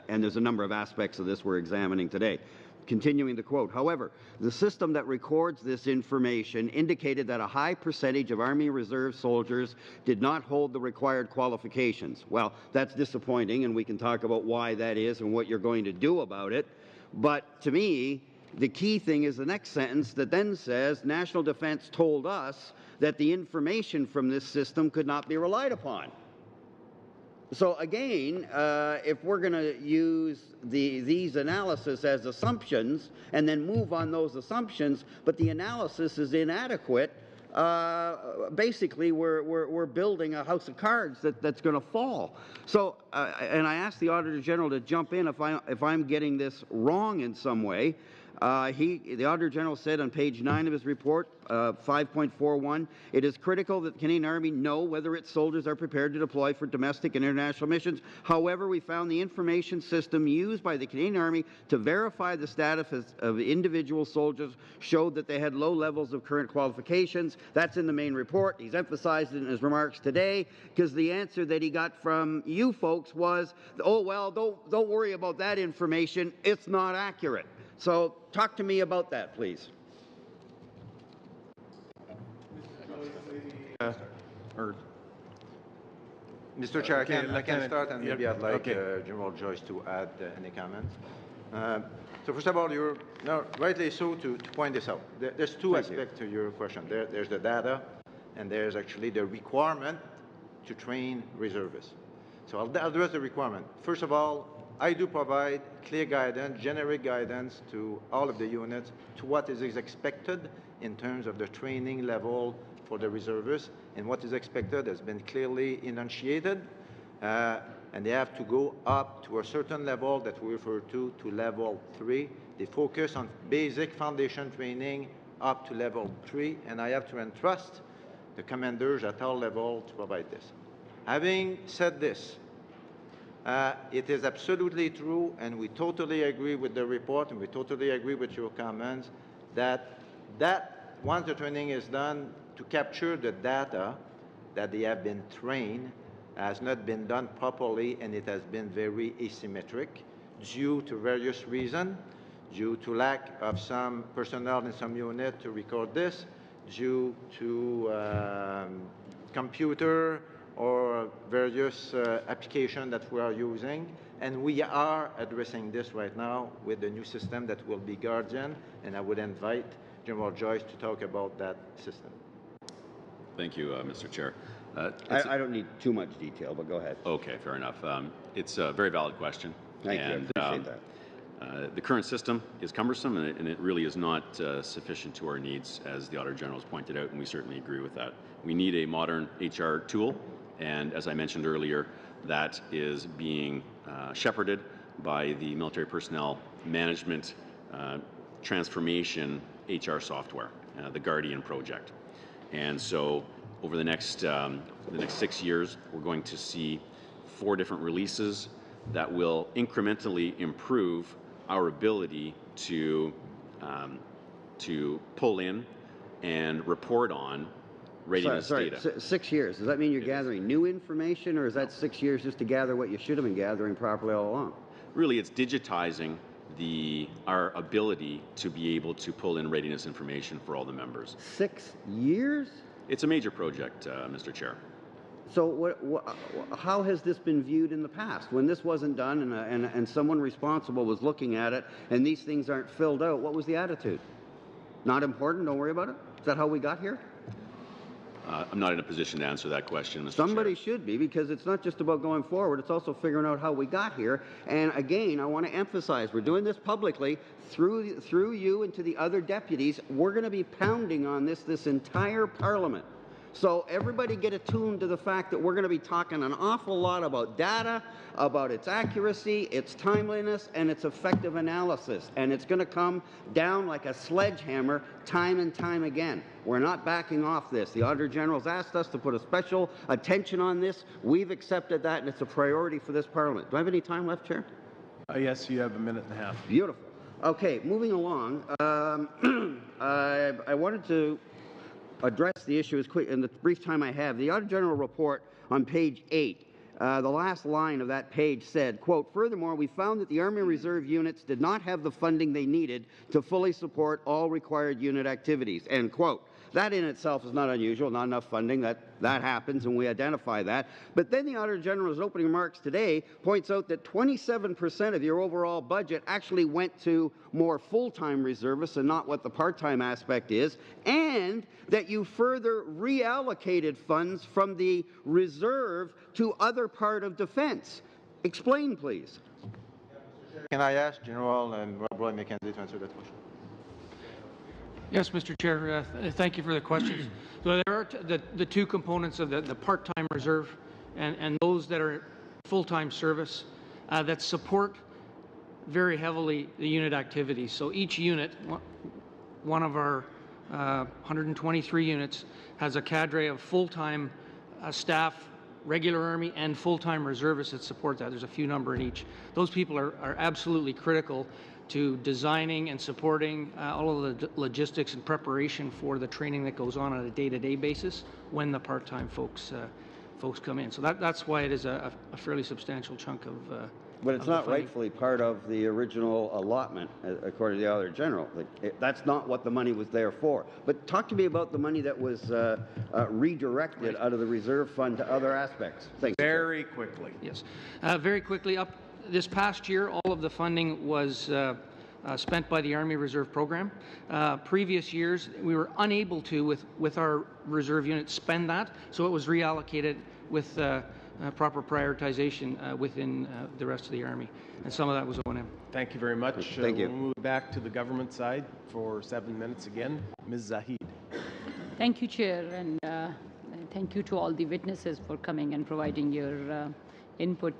And there's a number of aspects of this we're examining today. Continuing the quote, "However, the system that records this information indicated that a high percentage of Army Reserve soldiers did not hold the required qualifications." Well, that's disappointing, and we can talk about why that is and what you're going to do about it. But to me, the key thing is the next sentence that then says, "National Defense told us that the information from this system could not be relied upon." So again, if we're going to use these analysis as assumptions and then move on those assumptions, but the analysis is inadequate, basically we're building a house of cards that's going to fall. So, and I asked the Auditor General to jump in if I'm getting this wrong in some way. The Auditor General said on page 9 of his report, 5.41, "It is critical that the Canadian Army know whether its soldiers are prepared to deploy for domestic and international missions. However, we found the information system used by the Canadian Army to verify the status of individual soldiers showed that they had low levels of current qualifications." That's in the main report. He's emphasized it in his remarks today because the answer that he got from you folks was, "Oh, well, don't worry about that information. It's not accurate." So talk to me about that, please. Mr. Chair, I can Lieutenant, start, and maybe I'd like General Joyce to add any comments. So first of all, you're rightly so to point this out. There's two aspects to your question. There's the data, and there's actually the requirement to train reservists. So I'll address the requirement. First of all, I do provide clear guidance, generic guidance to all of the units to what is expected in terms of the training level for the reservists, and what is expected has been clearly enunciated, and they have to go up to a certain level that we refer to level 3. They focus on basic foundation training up to level 3, and I have to entrust the commanders at all levels to provide this. Having said this, it is absolutely true, and we totally agree with the report, and we totally agree with your comments, that once the training is done, to capture the data that they have been trained has not been done properly, and it has been very asymmetric due to various reasons, due to lack of some personnel in some unit to record this, due to computer or various applications that we are using, and we are addressing this right now with the new system that will be Guardian, and I would invite General Joyce to talk about that system. Thank you, Mr. Chair. I don't need too much detail, but go ahead. Okay, fair enough. It's a very valid question. Thank you, I appreciate that. The current system is cumbersome, and it really is not sufficient to our needs, as the Auditor General has pointed out, and we certainly agree with that. We need a modern HR tool, and as I mentioned earlier, that is being shepherded by the Military Personnel Management Transformation HR software, the Guardian project. And so over the next 6 years, we're going to see 4 different releases that will incrementally improve our ability to pull in and report on readiness data. 6 years. Does that mean you're gathering new information, or is that 6 years just to gather what you should have been gathering properly all along? Really, it's digitizing our ability to be able to pull in readiness information for all the members. 6 years? It's a major project, Mr. Chair. So how has this been viewed in the past? When this wasn't done and someone responsible was looking at it and these things aren't filled out, what was the attitude? Not important, don't worry about it? Is that how we got here? I'm not in a position to answer that question, Mr. Somebody Chair. should be, because it's not just about going forward, it's also figuring out how we got here. And again, I want to emphasize, we're doing this publicly through you and to the other deputies. We're going to be pounding on this entire Parliament. So everybody get attuned to the fact that we're going to be talking an awful lot about data, about its accuracy, its timeliness, and its effective analysis. And it's going to come down like a sledgehammer time and time again. We're not backing off this. The Auditor General's asked us to put a special attention on this. We've accepted that, and it's a priority for this Parliament. Do I have any time left, Chair? Yes, you have a minute and a half. Beautiful. Okay, moving along. I wanted to address the issue as quick in the brief time I have. The Auditor General report on page 8, the last line of that page said, quote, "Furthermore, we found that the Army Reserve units did not have the funding they needed to fully support all required unit activities," end quote. That in itself is not unusual, not enough funding. That happens, and we identify that. But then the Auditor General's opening remarks today points out that 27% of your overall budget actually went to more full-time reservists and not what the part-time aspect is, and that you further reallocated funds from the reserve to other part of defense. Explain, please. Can I ask General and Rob Roy McKenzie to answer that question? Yes, Mr. Chair. Thank you for the questions. So there are the two components of the part-time reserve and those that are full-time service that support very heavily the unit activities. So each unit, one of our 123 units, has a cadre of full-time staff, regular Army, and full-time reservists that support that. There's a few number in each. Those people are absolutely critical to designing and supporting all of the logistics and preparation for the training that goes on a day-to-day basis when the part-time folks come in. So that's why it is a fairly substantial chunk of But it's not rightfully part of the original allotment, according to the Auditor General. That's not what the money was there for. But talk to me about the money that was redirected out of the reserve fund to other aspects. Thank you. Very quickly. Yes. Very quickly, this past year, all of the funding was spent by the Army Reserve Program. Previous years, we were unable to, with our reserve unit, spend that, so it was reallocated with proper prioritization within the rest of the Army, and some of that was O&M. Thank you very much. Thank you. We'll move back to the government side for 7 minutes again. Ms. Zahid. Thank you, Chair, and thank you to all the witnesses for coming and providing your input.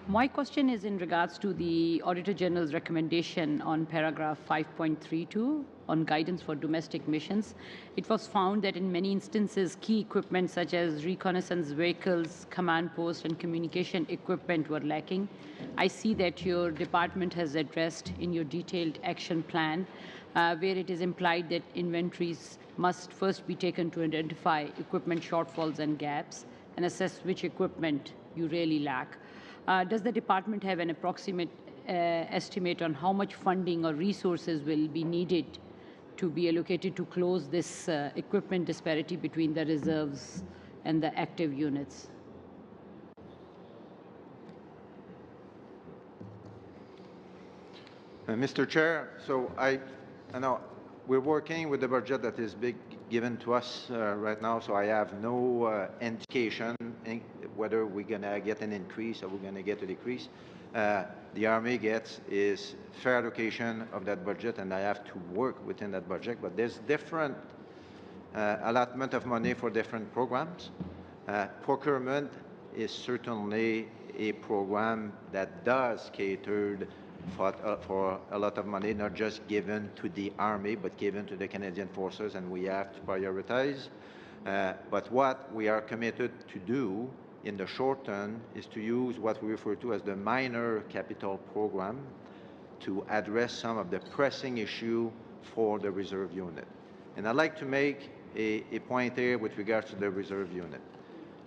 My question is in regards to the Auditor General's recommendation on paragraph 5.32 on guidance for domestic missions. It was found that in many instances, key equipment such as reconnaissance vehicles, command post, and communication equipment were lacking. I see that your department has addressed in your detailed action plan where it is implied that inventories must first be taken to identify equipment shortfalls and gaps and assess which equipment you really lack. Does the department have an approximate estimate on how much funding or resources will be needed to be allocated to close this equipment disparity between the reserves and the active units? Mr. Chair, so I know we're working with the budget that is given to us right now, so I have no indication whether we're going to get an increase or we're going to get a decrease. The Army gets is fair allocation of that budget, and I have to work within that budget, but there's different allotment of money for different programs. Procurement is certainly a program that does cater for a lot of money, not just given to the Army, but given to the Canadian Forces, and we have to prioritize. But what we are committed to do in the short term is to use what we refer to as the minor capital program to address some of the pressing issue for the reserve unit. And I'd like to make a point here with regards to the reserve unit.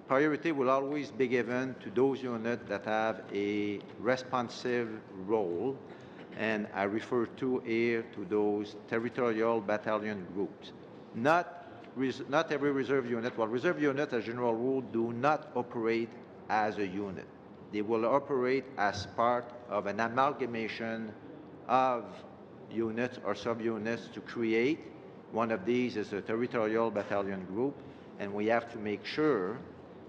Priority will always be given to those units that have a responsive role, and I refer to here to those territorial battalion groups. Not every reserve unit. Well, reserve units, as general rule, do not operate as a unit. They will operate as part of an amalgamation of units or subunits to create One of these is a territorial battalion group, and we have to make sure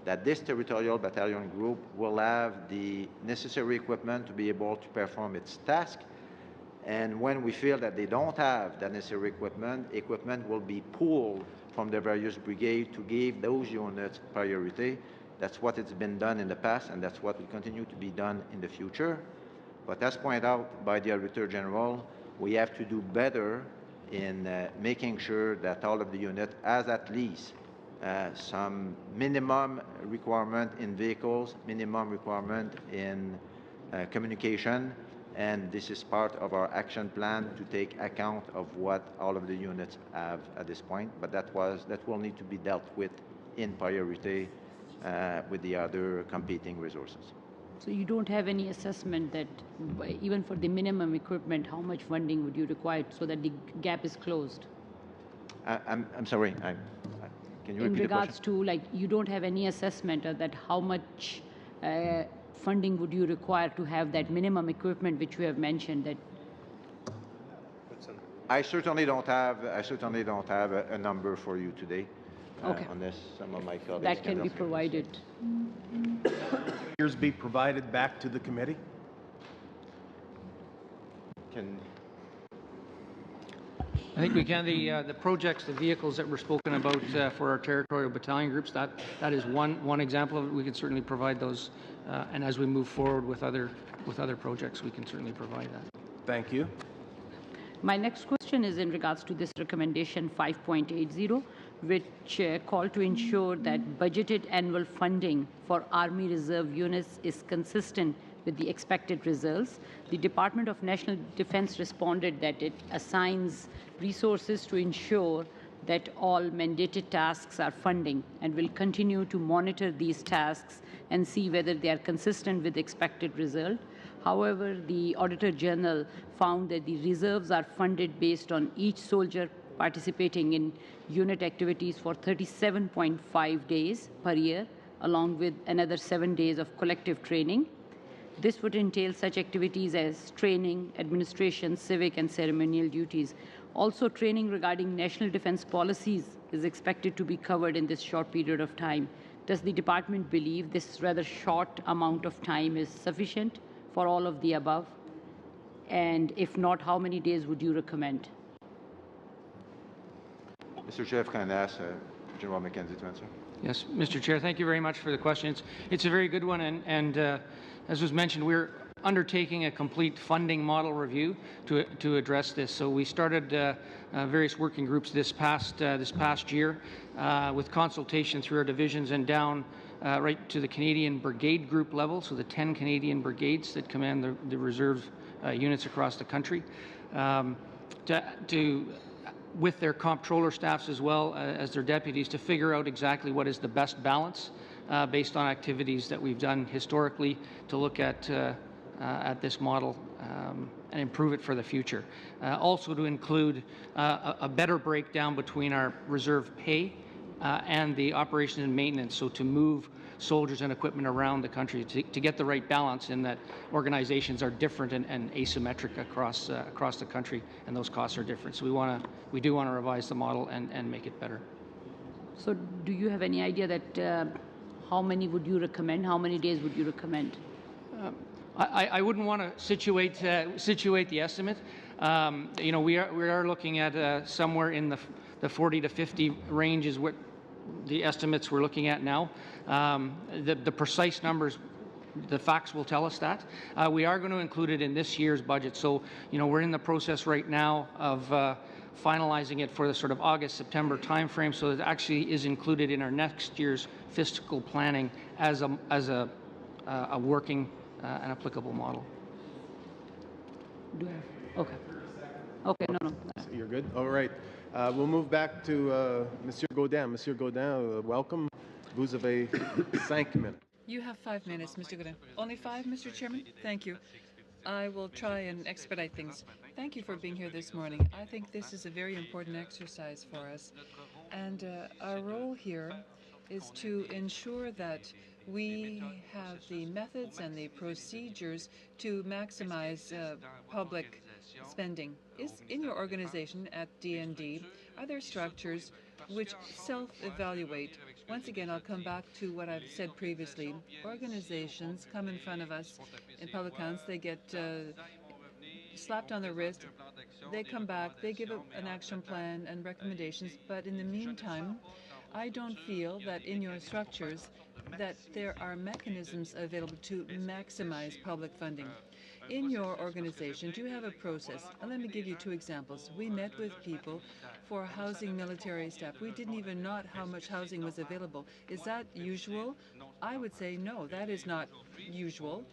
that this territorial battalion group will have the necessary equipment to be able to perform its task. And when we feel that they don't have the necessary equipment will be pulled from the various brigades to give those units priority. That's what it's been done in the past, and that's what will continue to be done in the future. But as pointed out by the Auditor General, we have to do better in making sure that all of the units has at least some minimum requirement in vehicles, minimum requirement in communication, and this is part of our action plan to take account of what all of the units have at this point, but that will need to be dealt with in priority with the other competing resources. So you don't have any assessment that even for the minimum equipment, how much funding would you require so that the gap is closed? I'm sorry, can you repeat the question? In regards to, like, you don't have any assessment of that how much funding would you require to have that minimum equipment which you have mentioned that? I certainly don't have a number for you today. Okay. Unless some of my colleagues that can be provided. Figures be provided back to the committee? I think we can. The projects, the vehicles that were spoken about for our territorial battalion groups, that is one example of it. We can certainly provide those, and as we move forward with other projects, we can certainly provide that. Thank you. My next question is in regards to this recommendation 5.80, which call to ensure that budgeted annual funding for Army Reserve units is consistent with the expected results. The Department of National Defense responded that it assigns resources to ensure that all mandated tasks are funding and will continue to monitor these tasks and see whether they are consistent with the expected result. However, the Auditor General found that the reserves are funded based on each soldier participating in unit activities for 37.5 days per year, along with another 7 days of collective training. This would entail such activities as training, administration, civic, and ceremonial duties. Also, training regarding national defense policies is expected to be covered in this short period of time. Does the department believe this rather short amount of time is sufficient for all of the above? And if not, how many days would you recommend? Mr. Chair, if I can ask General McKenzie to answer. Yes, Mr. Chair, thank you very much for the question. It's a very good one, and as was mentioned, we're undertaking a complete funding model review to address this. So we started various working groups this past year with consultation through our divisions and down right to the Canadian Brigade group level, so the 10 Canadian brigades that command the reserve units across the country, with their comptroller staffs as well as their deputies, to figure out exactly what is the best balance based on activities that we've done historically to look at this model and improve it for the future. Also to include a better breakdown between our reserve pay and the operations and maintenance, so to move soldiers and equipment around the country to get the right balance in that organizations are different and asymmetric across the country, and those costs are different. So we do want to revise the model and make it better. So do you have any idea that how many would you recommend? How many days would you recommend? I wouldn't want to situate the estimate. We are looking at somewhere in the 40 to 50 range is what the estimates we're looking at now. The precise numbers, the facts will tell us that. We are going to include it in this year's budget. So, we're in the process right now of finalizing it for the sort of August-September timeframe, so it actually is included in our next year's fiscal planning as a working and applicable model. Do I have? Okay. Okay, no. So you're good? All right. We'll move back to Monsieur Gaudin. Monsieur Gaudin, welcome. Vous avez 5 minutes. You have 5 minutes, Mr. Gaudin. Only 5, Mr. Chairman? Thank you. I will try and expedite things. Thank you for being here this morning. I think this is a very important exercise for us. And our role here is to ensure that we have the methods and the procedures to maximize public spending. In your organization at DND, other structures which self-evaluate. Once again, I'll come back to what I've said previously. Organizations come in front of us in public accounts. They get slapped on the wrist. They come back. They give an action plan and recommendations. But in the meantime, I don't feel that in your structures that there are mechanisms available to maximize public funding. In your organization, do you have a process? And let me give you two examples. We met with people for housing military staff. We didn't even know how much housing was available. Is that usual? I would say no, that is not usual.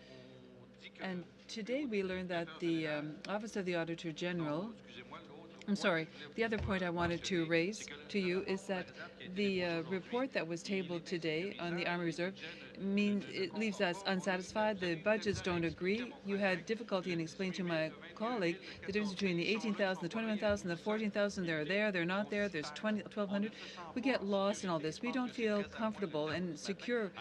And today we learned that the Office of the Auditor General, the other point I wanted to raise to you is that the report that was tabled today on the Army Reserve means it leaves us unsatisfied. The budgets don't agree. You had difficulty in explaining to my colleague the difference between the 18,000, the 21,000, the 14,000. They're there, they're not there. There's 1,200. We get lost in all this. We don't feel comfortable and secure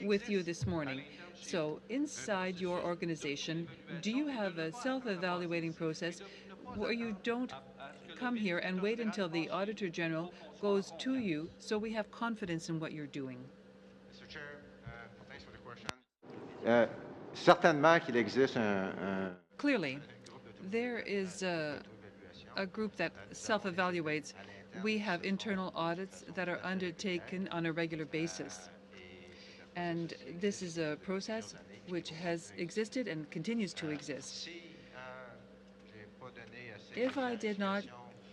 with you this morning. So inside your organization, do you have a self-evaluating process where you don't come here and wait until the Auditor General goes to you so we have confidence in what you're doing? Mr. Chair, thanks for the question. Certainement qu'il existe Clearly, there is a group that self-evaluates. We have internal audits that are undertaken on a regular basis. And this is a process which has existed and continues to exist. If I did not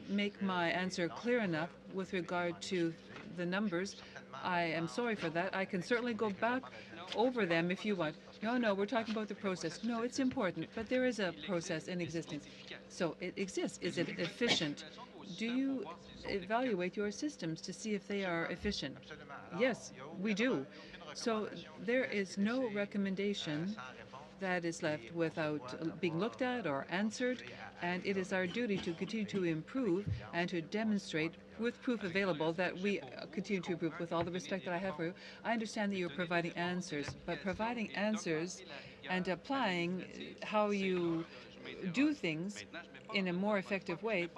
make my answer clear enough with regard to the numbers, I am sorry for that. I can certainly go back over them if you want. No, we're talking about the process. No, it's important, but there is a process in existence. So it exists. Is it efficient? Do you evaluate your systems to see if they are efficient? Yes, we do. So there is no recommendation that is left without being looked at or answered, and it is our duty to continue to improve and to demonstrate with proof available that we continue to improve. With all the respect that I have for you, I understand that you're providing answers, but providing answers and applying how you do things in a more effective way,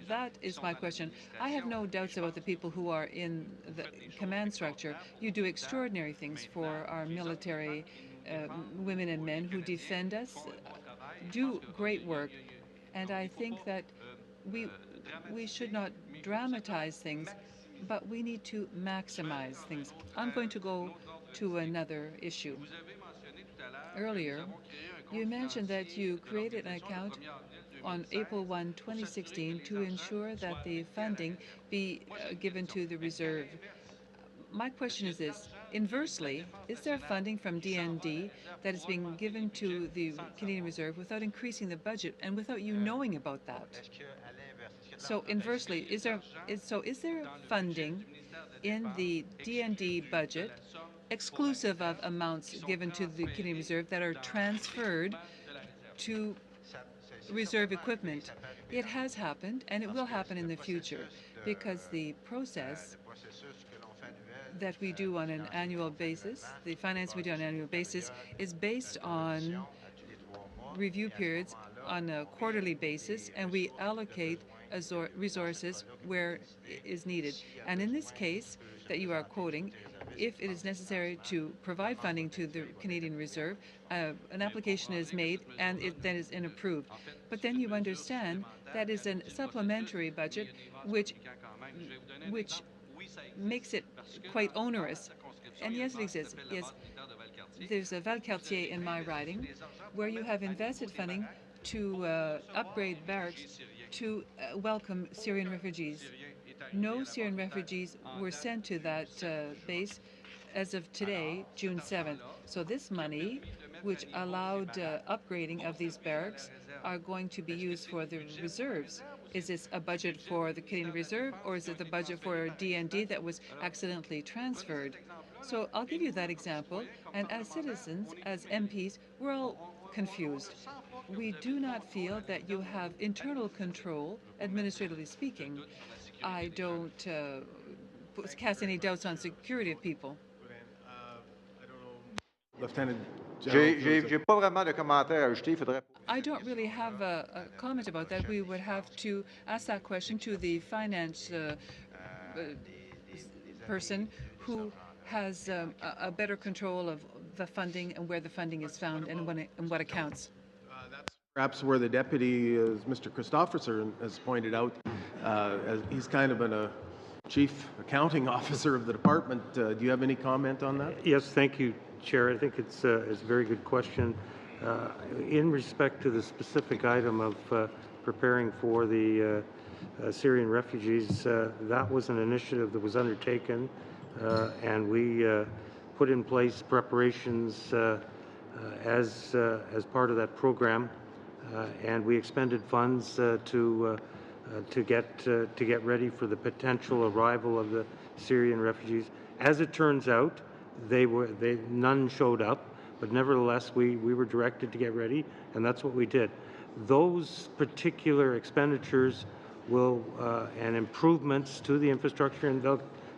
that is my question. I have no doubts about the people who are in the command structure. You do extraordinary things for our military women and men who defend us, do great work. And I think that we should not dramatize things, but we need to maximize things. I'm going to go to another issue. Earlier, you mentioned that you created an account on April 1, 2016 to ensure that the funding be given to the reserve. My question is this. Inversely, is there funding from DND that is being given to the Canadian Reserve without increasing the budget and without you knowing about that? So inversely, is there funding in the DND budget exclusive of amounts given to the Canadian Reserve that are transferred to reserve equipment? It has happened, and it will happen in the future, because the process that we do on an annual basis, the finance we do on an annual basis, is based on review periods on a quarterly basis, and we allocate resources where it is needed. And in this case that you are quoting, if it is necessary to provide funding to the Canadian Reserve, an application is made and it then is approved. But then you understand that is a supplementary budget which makes it quite onerous. And yes, it exists. Yes, there's a Valcartier in my riding where you have invested funding to upgrade barracks to welcome Syrian refugees. No Syrian refugees were sent to that base as of today, June 7th. So this money, which allowed upgrading of these barracks, are going to be used for the reserves. Is this a budget for the Canadian Reserve, or is it the budget for DND that was accidentally transferred? So I'll give you that example. And as citizens, as MPs, we're all confused. We do not feel that you have internal control, administratively speaking. I don't cast any doubts on security of people. I don't know, Lieutenant J'ai pas vraiment de commentaire à ajouter. Il faudrait... I don't really have a comment about that. We would have to ask that question to the finance person who has a better control of the funding and where the funding is found and what accounts. That's perhaps where the deputy, as Mr. Christopherson has pointed out, as he's kind of a chief accounting officer of the department. Do you have any comment on that? Yes, thank you, Chair. I think it's a very good question. In respect to the specific item of preparing for the Syrian refugees, that was an initiative that was undertaken, and we put in place preparations as part of that program, and we expended funds to get ready for the potential arrival of the Syrian refugees. As it turns out, none showed up, but nevertheless we were directed to get ready, and that's what we did. Those particular expenditures will and improvements to the infrastructure in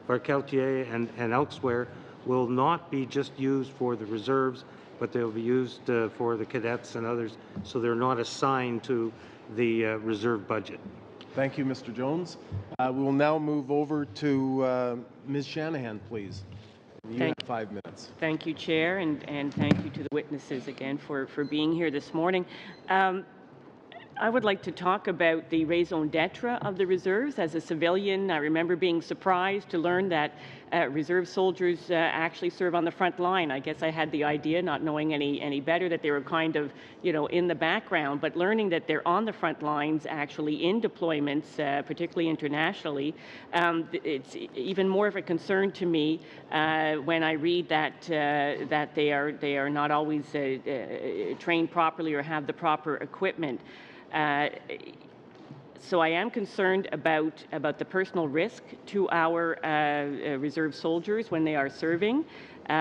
Valcartier and elsewhere will not be just used for the reserves, but they'll be used for the cadets and others, so they're not assigned to the reserve budget. Thank you, Mr. Jones. We will now move over to Ms. Shanahan, please. You have 5 minutes. Thank you, Chair, and thank you to the witnesses again for being here this morning. I would like to talk about the raison d'etre of the reserves. As a civilian, I remember being surprised to learn that reserve soldiers actually serve on the front line. I guess I had the idea, not knowing any better, that they were kind of, in the background, but learning that they're on the front lines actually in deployments, particularly internationally, it's even more of a concern to me when I read that they are not always trained properly or have the proper equipment. So I am concerned about the personal risk to our reserve soldiers when they are serving, so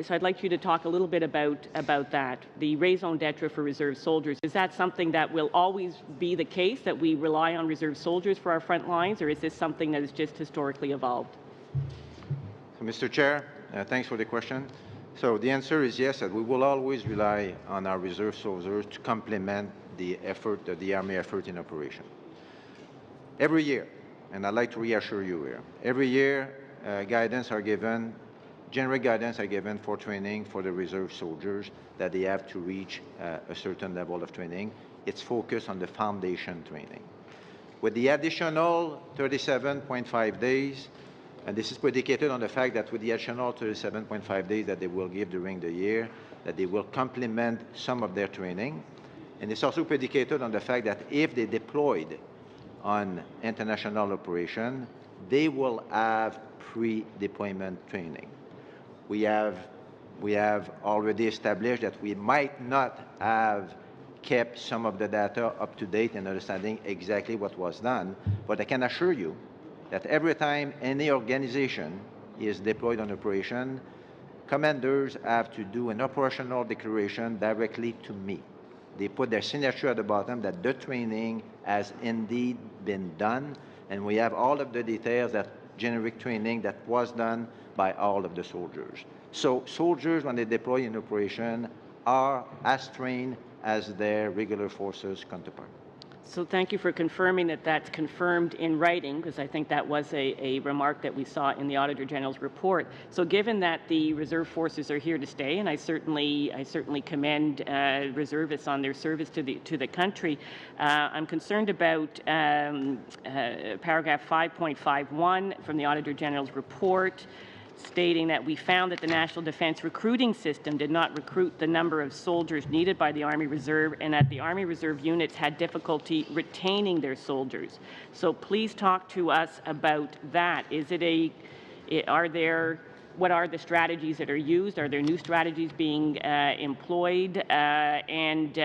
I'd like you to talk a little bit about that. The raison d'etre for reserve soldiers, is that something that will always be the case, that we rely on reserve soldiers for our front lines, or is this something that has just historically evolved? So, Mr. Chair, thanks for the question. So the answer is yes, that we will always rely on our reserve soldiers to complement the effort, the Army effort in operation. Every year, and I'd like to reassure you here, every year guidance are given, general guidance are given for training for the reserve soldiers that they have to reach a certain level of training. It's focused on the foundation training. With the additional 37.5 days, and this is predicated on the fact that with the additional 37.5 days that they will give during the year, that they will complement some of their training. And it's also predicated on the fact that if they deployed on international operation, they will have pre-deployment training. We have already established that we might not have kept some of the data up to date in understanding exactly what was done, but I can assure you that every time any organization is deployed on operation, commanders have to do an operational declaration directly to me. They put their signature at the bottom that the training has indeed been done, and we have all of the details, that generic training that was done by all of the soldiers. So soldiers, when they deploy in operation, are as trained as their regular forces counterpart. So thank you for confirming that that's confirmed in writing, because I think that was a remark that we saw in the Auditor General's report. So given that the reserve forces are here to stay, and I certainly commend reservists on their service to the country, I'm concerned about paragraph 5.51 from the Auditor General's report, stating that we found that the National Defence recruiting system did not recruit the number of soldiers needed by the Army Reserve, and that the Army Reserve units had difficulty retaining their soldiers. So please talk to us about that. What are the strategies that are used? Are there new strategies being employed? And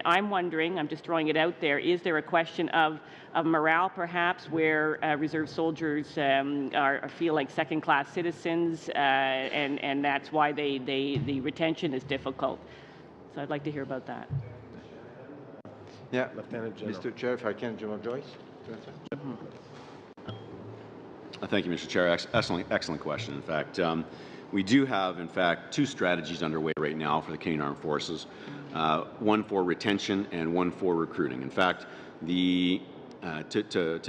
I'm wondering, I'm just throwing it out there, is there a question of morale perhaps, where reserve soldiers feel like second-class citizens, and that's why the retention is difficult? So I'd like to hear about that. Yeah, Lieutenant General. Mr. Chair, if I can, General Joyce. Thank you, Mr. Chair. Excellent question. In fact, We do have, in fact, two strategies underway right now for the Canadian Armed Forces, one for retention and one for recruiting. In fact, to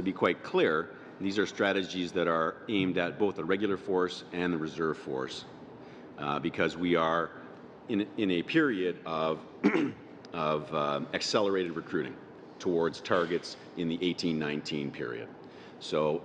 be quite clear, these are strategies that are aimed at both the regular force and the reserve force, because we are in a period of, accelerated recruiting towards targets in the 18-19 period. So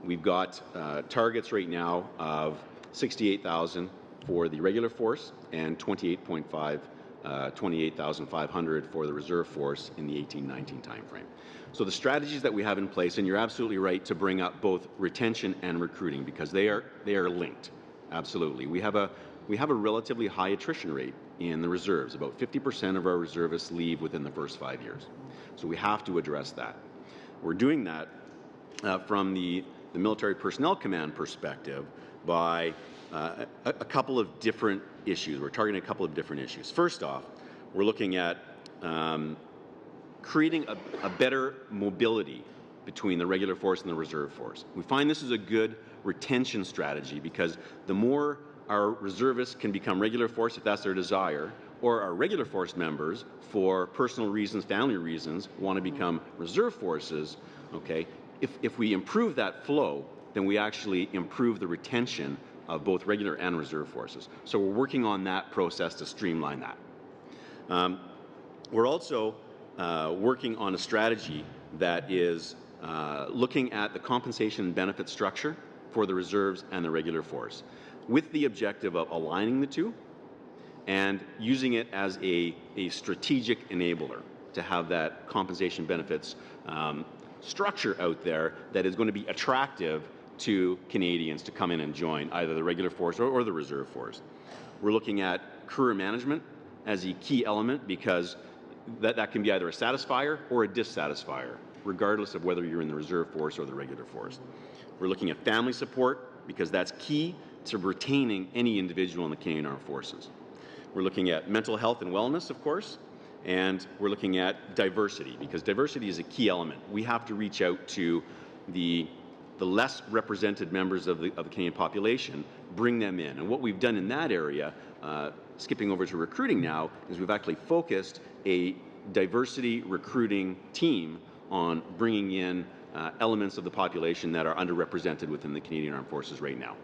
we've got targets right now of 68,000 for the regular force and 28,500 for the reserve force in the 18-19 timeframe. So the strategies that we have in place, and you're absolutely right to bring up both retention and recruiting, because they are linked. Absolutely. We have a relatively high attrition rate in the reserves. About 50% of our reservists leave within the first 5 years. So we have to address that. We're doing that from the Military Personnel Command perspective by a couple of different issues. We're targeting a couple of different issues. First off, we're looking at creating a better mobility between the regular force and the reserve force. We find this is a good retention strategy, because the more our reservists can become regular force, if that's their desire, or our regular force members, for personal reasons, family reasons, want to become reserve forces, okay, if we improve that flow, then we actually improve the retention of both regular and reserve forces. So we're working on that process to streamline that. We're also working on a strategy that is looking at the compensation and benefit structure for the reserves and the regular force, with the objective of aligning the two and using it as a strategic enabler to have that compensation benefits structure out there that is going to be attractive to Canadians to come in and join either the regular force or the reserve force. We're looking at career management as a key element, because that can be either a satisfier or a dissatisfier, regardless of whether you're in the reserve force or the regular force. We're looking at family support, because that's key to retaining any individual in the Canadian Armed Forces. We're looking at mental health and wellness, of course, and we're looking at diversity, because diversity is a key element. We have to reach out to the less represented members of the Canadian population, bring them in. And what we've done in that area, skipping over to recruiting now, is we've actually focused a diversity recruiting team on bringing in elements of the population that are underrepresented within the Canadian Armed Forces right now.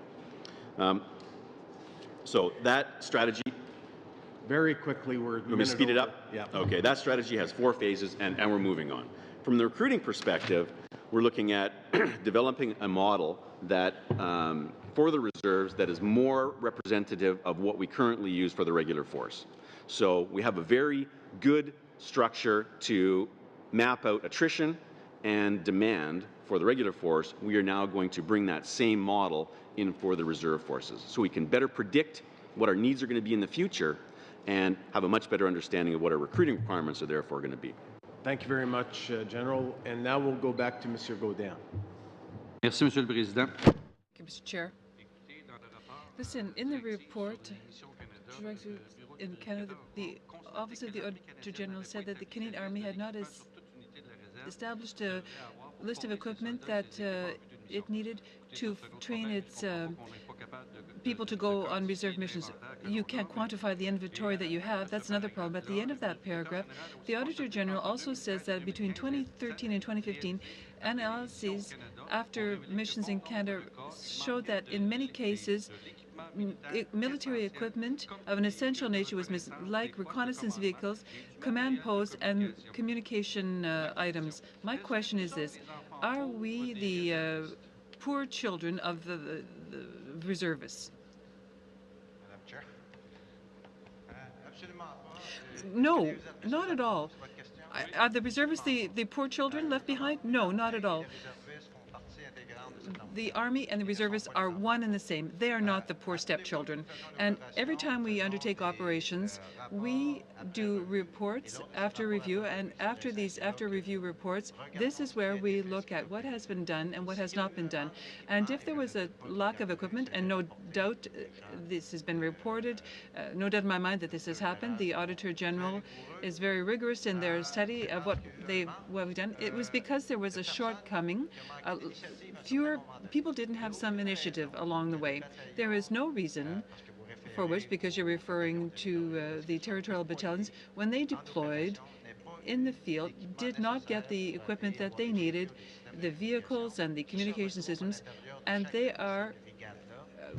So that strategy... Very quickly, we're... Let me speed it up? Yeah. Okay, that strategy has 4 phases, and we're moving on. From the recruiting perspective, we're looking at developing a model that, for the reserves, that is more representative of what we currently use for the regular force. So we have a very good structure to map out attrition and demand for the regular force. We are now going to bring that same model in for the reserve forces, so we can better predict what our needs are going to be in the future and have a much better understanding of what our recruiting requirements are therefore going to be. Thank you very much, General. And now we'll go back to Mr. Gaudin. Merci, Monsieur le Président. Thank you, Mr. Chair. Listen, in the report, directed in Canada, the Office of the Auditor General said that the Canadian Army had not established a list of equipment that it needed to train its people to go on reserve missions. You can't quantify the inventory that you have. That's another problem. At the end of that paragraph, the Auditor General also says that between 2013 and 2015, analyses after missions in Canada showed that in many cases, military equipment of an essential nature was missing, like reconnaissance vehicles, command posts, and communication items. My question is this: are we the poor children of the reservists? No, not at all. Are the reservists the poor children left behind? No, not at all. The Army and the reservists are one and the same. They are not the poor stepchildren. And every time we undertake operations, we do reports after review, and after review reports, this is where we look at what has been done and what has not been done. And if there was a lack of equipment, and no doubt this has been reported, no doubt in my mind that this has happened, the Auditor General is very rigorous in their study of what we've done. It was because there was a shortcoming, fewer people didn't have some initiative along the way. There is no reason for which, because you're referring to the territorial battalions, when they deployed in the field, did not get the equipment that they needed, the vehicles and the communication systems, and they are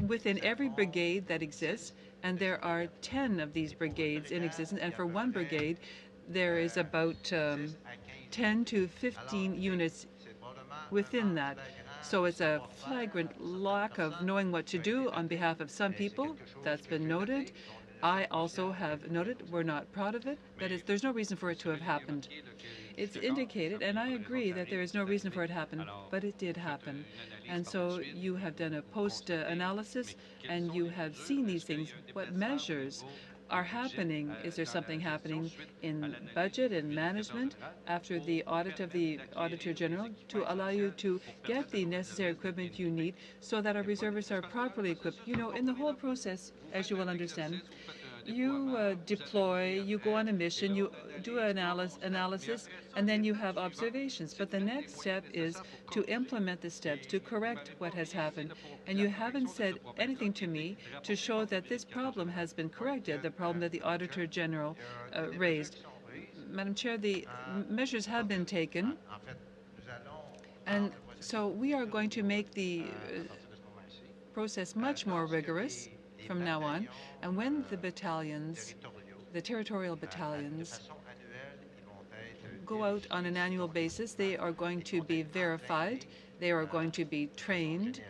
within every brigade that exists, and there are 10 of these brigades in existence, and for one brigade, there is about 10 to 15 units within that. So it's a flagrant lack of knowing what to do on behalf of some people. That's been noted. I also have noted we're not proud of it. That is, there's no reason for it to have happened. It's indicated, and I agree that there is no reason for it to happen, but it did happen. And so you have done a post-analysis, and you have seen these things. What measures are happening? Is there something happening in budget and management after the audit of the Auditor General to allow you to get the necessary equipment you need so that our reservists are properly equipped? You know, in the whole process, as you will understand, you deploy, you go on a mission, you do an analysis, and then you have observations. But the next step is to implement the steps, to correct what has happened. And you haven't said anything to me to show that this problem has been corrected, the problem that the Auditor General raised. Madam Chair, the measures have been taken, and so we are going to make the process much more rigorous from now on. And when the battalions, the territorial battalions, go out on an annual basis, they are going to be verified. They are going to be trained,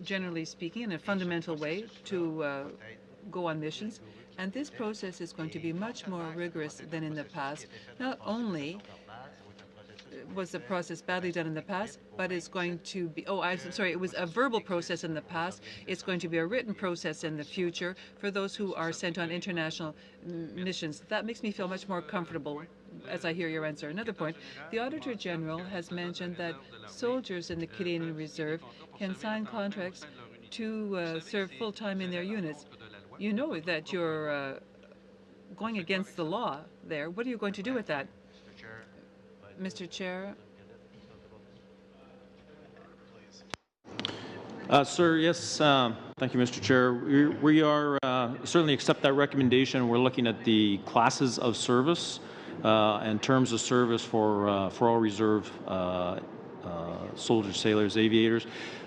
generally speaking, in a fundamental way to go on missions. And this process is going to be much more rigorous than in the past. Not only was the process badly done in the past, but it's going to be, I'm sorry, it was a verbal process in the past. It's going to be a written process in the future for those who are sent on international missions. That makes me feel much more comfortable as I hear your answer. Another point, the Auditor General has mentioned that soldiers in the Canadian Reserve can sign contracts to serve full-time in their units. You know that you're going against the law there. What are you going to do with that? Mr. Chair. Sir, yes, thank you, Mr. Chair. We are certainly accept that recommendation. We're looking at the classes of service and terms of service for all reserve soldiers, sailors, aviators,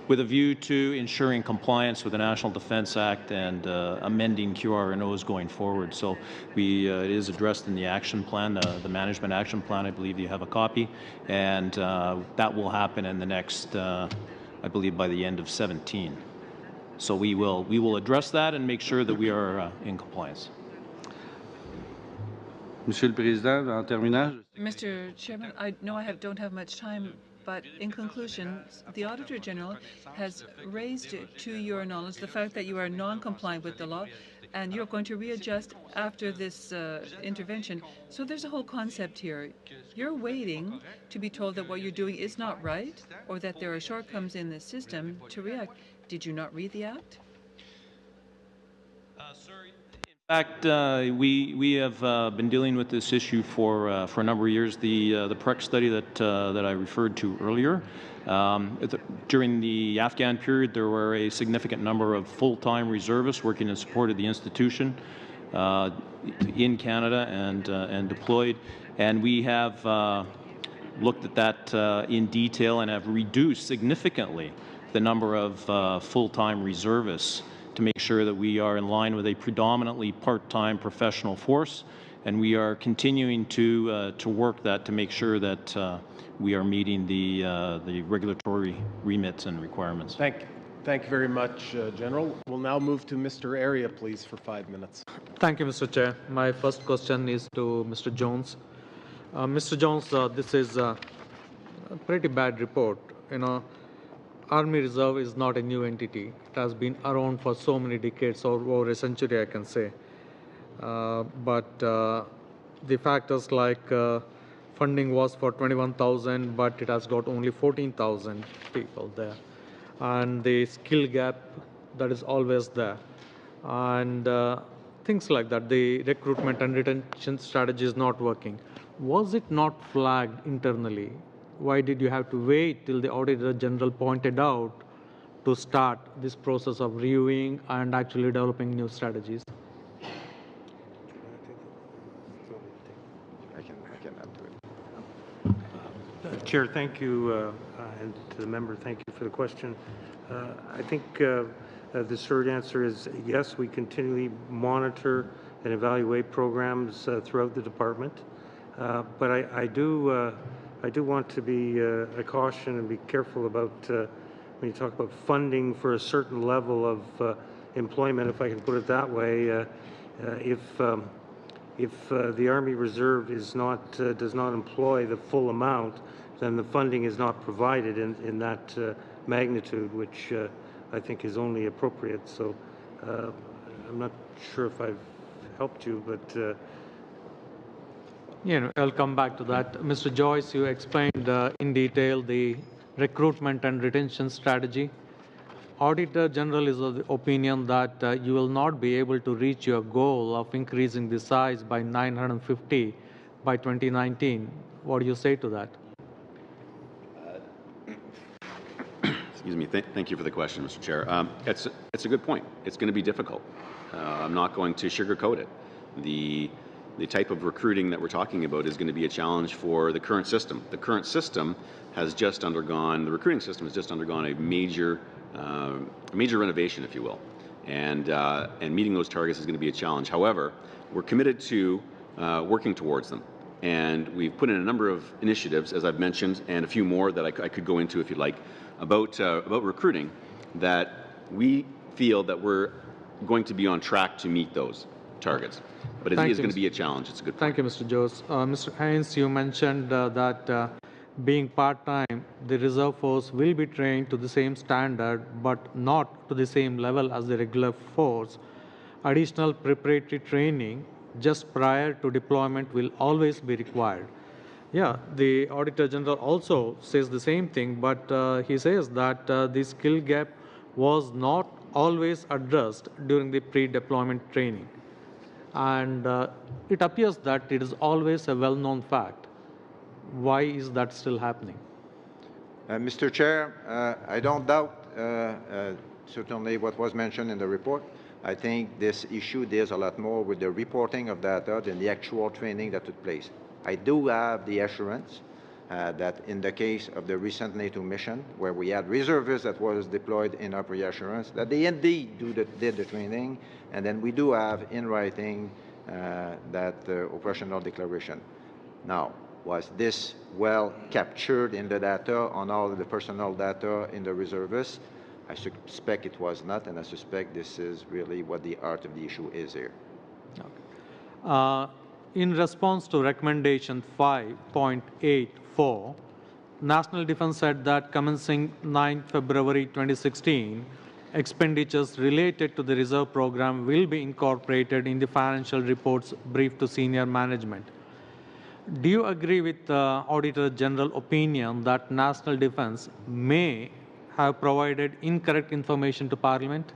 with a view to ensuring compliance with the National Defence Act and amending QRNOs going forward. So it is addressed in the action plan, the management action plan. I believe you have a copy, and that will happen in the next, I believe, by the end of 17. So we will address that and make sure that we are in compliance. Monsieur le Président, en terminant. Mr. Chairman, I know I don't have much time, but in conclusion, the Auditor General has raised to your knowledge the fact that you are non-compliant with the law, and you're going to readjust after this intervention. So there's a whole concept here. You're waiting to be told that what you're doing is not right, or that there are shortcomings in the system to react. Did you not read the Act? In fact, we have been dealing with this issue for a number of years. The PREC study that I referred to earlier, during the Afghan period, there were a significant number of full-time reservists working in support of the institution in Canada and deployed, and we have looked at that in detail and have reduced significantly the number of full-time reservists to make sure that we are in line with a predominantly part-time professional force, and we are continuing to work that to make sure that we are meeting the regulatory remits and requirements. Thank you very much, General. We'll now move to Mr. Area, please, for 5 minutes. Thank you, Mr. Chair. My first question is to Mr. Jones. Mr. Jones, this is a pretty bad report. You know, Army Reserve is not a new entity. It has been around for so many decades, or over a century, I can say. But the factors like funding was for 21,000, but it has got only 14,000 people there. And the skill gap that is always there. And things like that. The recruitment and retention strategy is not working. Was it not flagged internally Why did you have to wait till the Auditor General pointed out to start this process of reviewing and actually developing new strategies? I can add to it. Chair, thank you, and to the member, thank you for the question. I think the short answer is yes, we continually monitor and evaluate programs throughout the department, but I do want to be a caution and be careful about when you talk about funding for a certain level of employment, if I can put it that way. If the Army Reserve is not does not employ the full amount, then the funding is not provided in that magnitude, which I think is only appropriate. So I'm not sure if I've helped you, but I'll come back to that. Mr. Joyce, you explained in detail the recruitment and retention strategy. Auditor General is of the opinion that you will not be able to reach your goal of increasing the size by 950 by 2019. What do you say to that? Excuse me. Thank you for the question, Mr. Chair. It's a good point. It's going to be difficult. I'm not going to sugarcoat it. The type of recruiting that we're talking about is going to be a challenge for the current system. The current system has just undergone, the recruiting system has just undergone a major renovation, if you will, and meeting those targets is going to be a challenge. However, we're committed to working towards them, and we've put in a number of initiatives, as I've mentioned, and a few more that I could go into if you'd like, about recruiting, that we feel that we're going to be on track to meet those targets. But it is going to be a challenge. It's a good point. Thank you, Mr. Jose. Mr. Haynes, you mentioned that being part-time, the reserve force will be trained to the same standard, but not to the same level as the regular force. Additional preparatory training just prior to deployment will always be required. Yeah, the Auditor General also says the same thing, but he says that the skill gap was not always addressed during the pre-deployment training. And it appears that it is always a well-known fact. Why is that still happening? Mr. Chair, I don't doubt certainly what was mentioned in the report. I think this issue deals a lot more with the reporting of data than the actual training that took place. I do have the assurance that in the case of the recent NATO mission, where we had reservists that was deployed in our reassurance, that they indeed did the training, and then we do have in writing that operational declaration. Now, was this well captured in the data on all of the personal data in the reservists? I suspect it was not, and I suspect this is really what the heart of the issue is here. Okay. In response to recommendation 5.84, National Defense said that commencing 9 February 2016, expenditures related to the reserve program will be incorporated in the financial reports briefed to senior management. Do you agree with the Auditor General opinion that National Defense may have provided incorrect information to Parliament?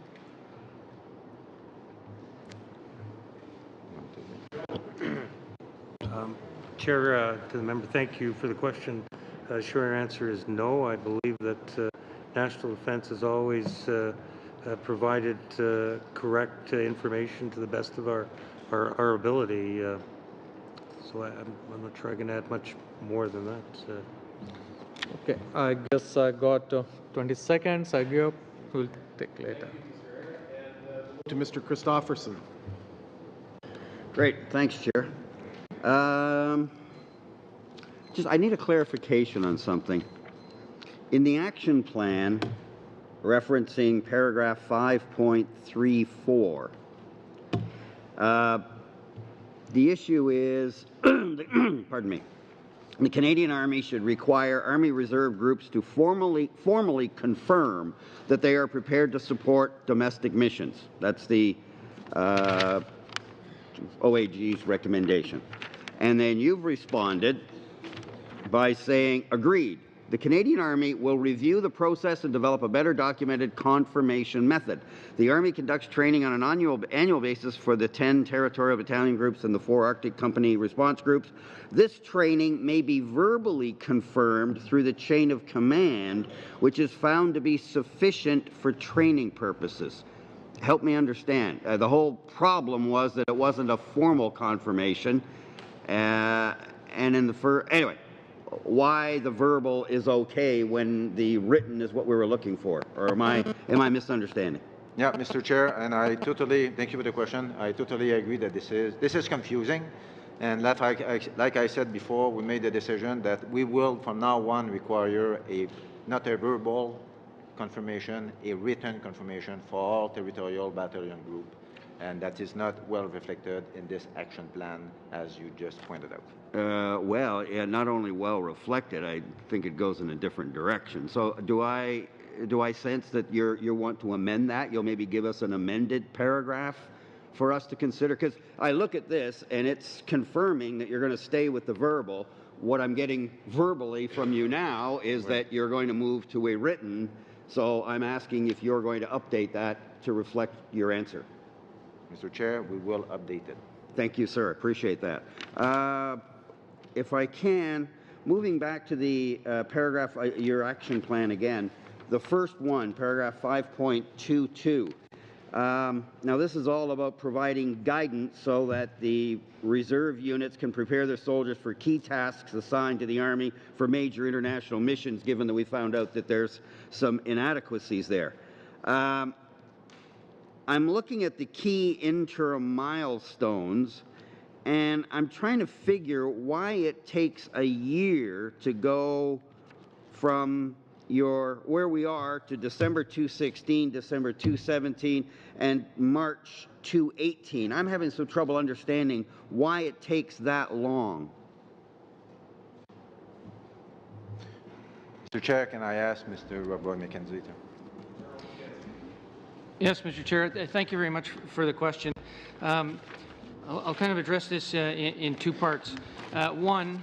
Chair, to the member, thank you for the question. Sure, answer is no. I believe that National Defense has always provided correct information to the best of our ability. So I'm not sure I can add much more than that. Okay, I guess I got 20 seconds. I give up. We'll take later. To Mr. Christofferson. Great, thanks, Chair. I need a clarification on something. In the action plan, referencing paragraph 5.34, the issue is, pardon me, the Canadian Army should require Army Reserve groups to formally confirm that they are prepared to support domestic missions. That's the OAG's recommendation. And then you've responded by saying, agreed, The Canadian Army will review the process and develop a better documented confirmation method. The Army conducts training on an annual basis for the 10 territorial battalion groups and the 4 Arctic Company response groups. This training may be verbally confirmed through the chain of command, which is found to be sufficient for training purposes. Help me understand. The whole problem was that it wasn't a formal confirmation. And in the anyway, why the verbal is okay when the written is what we were looking for? Or am I misunderstanding? Yeah, Mr. Chair, and I totally thank you for the question. I totally agree that this is confusing, and like I said before, we made the decision that we will from now on require not a verbal confirmation, a written confirmation for all territorial battalion group, and that is not well reflected in this action plan, as you just pointed out. Well, yeah, not only well reflected, I think it goes in a different direction. So do I sense that you want to amend that? You'll maybe give us an amended paragraph for us to consider? Because I look at this, and it's confirming that you're going to stay with the verbal. What I'm getting verbally from you now is that you're going to move to a written. So I'm asking if you're going to update that to reflect your answer. Mr. Chair, we will update it. Thank you, sir. Appreciate that. If I can, moving back to the paragraph, your action plan again, the first one, paragraph 5.22. Now, this is all about providing guidance so that the reserve units can prepare their soldiers for key tasks assigned to the Army for major international missions, given that we found out that there's some inadequacies there. I'm looking at the key interim milestones, and I'm trying to figure why it takes a year to go from where we are to December 2016, December 2017, and March 2018. I'm having some trouble understanding why it takes that long. Mr. Chair, can I ask Mr. Roy McKenzie to? Yes, Mr. Chair. Thank you very much for the question. I'll kind of address this in 2 parts. One,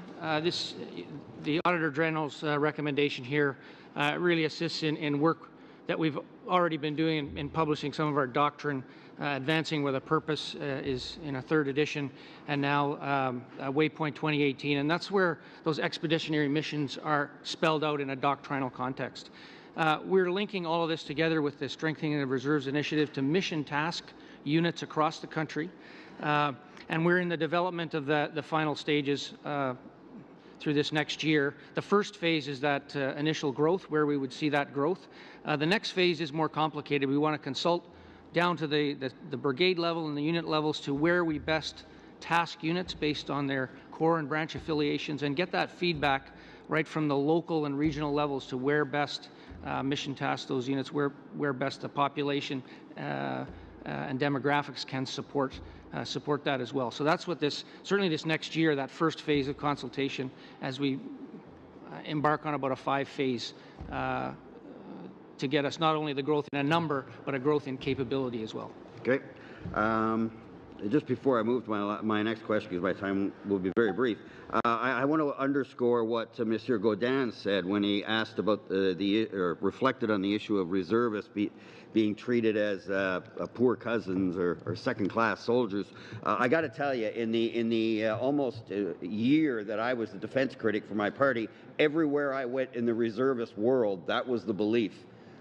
the Auditor General's recommendation here really assists in work that we've already been doing in publishing some of our doctrine. Advancing with a Purpose is in a 3rd edition, and now Waypoint 2018, and that's where those expeditionary missions are spelled out in a doctrinal context. We're linking all of this together with the Strengthening of Reserves Initiative to mission task units across the country, and we're in the development of the final stages through this next year. The first phase is that initial growth, where we would see that growth. The next phase is more complicated. We want to consult down to the brigade level and the unit levels to where we best task units based on their corps and branch affiliations, and get that feedback right from the local and regional levels to where best mission task those units, where best the population and demographics can support that as well. So that's what certainly this next year, that first phase of consultation, as we embark on about a 5-phase to get us not only the growth in a number, but a growth in capability as well. Okay. Just before I move to my next question, because my time will be very brief, I want to underscore what Monsieur Gaudin said when he asked about or reflected on the issue of reservists being treated as poor cousins or second-class soldiers. I got to tell you, in the almost year that I was the defense critic for my party, everywhere I went in the reservist world, that was the belief.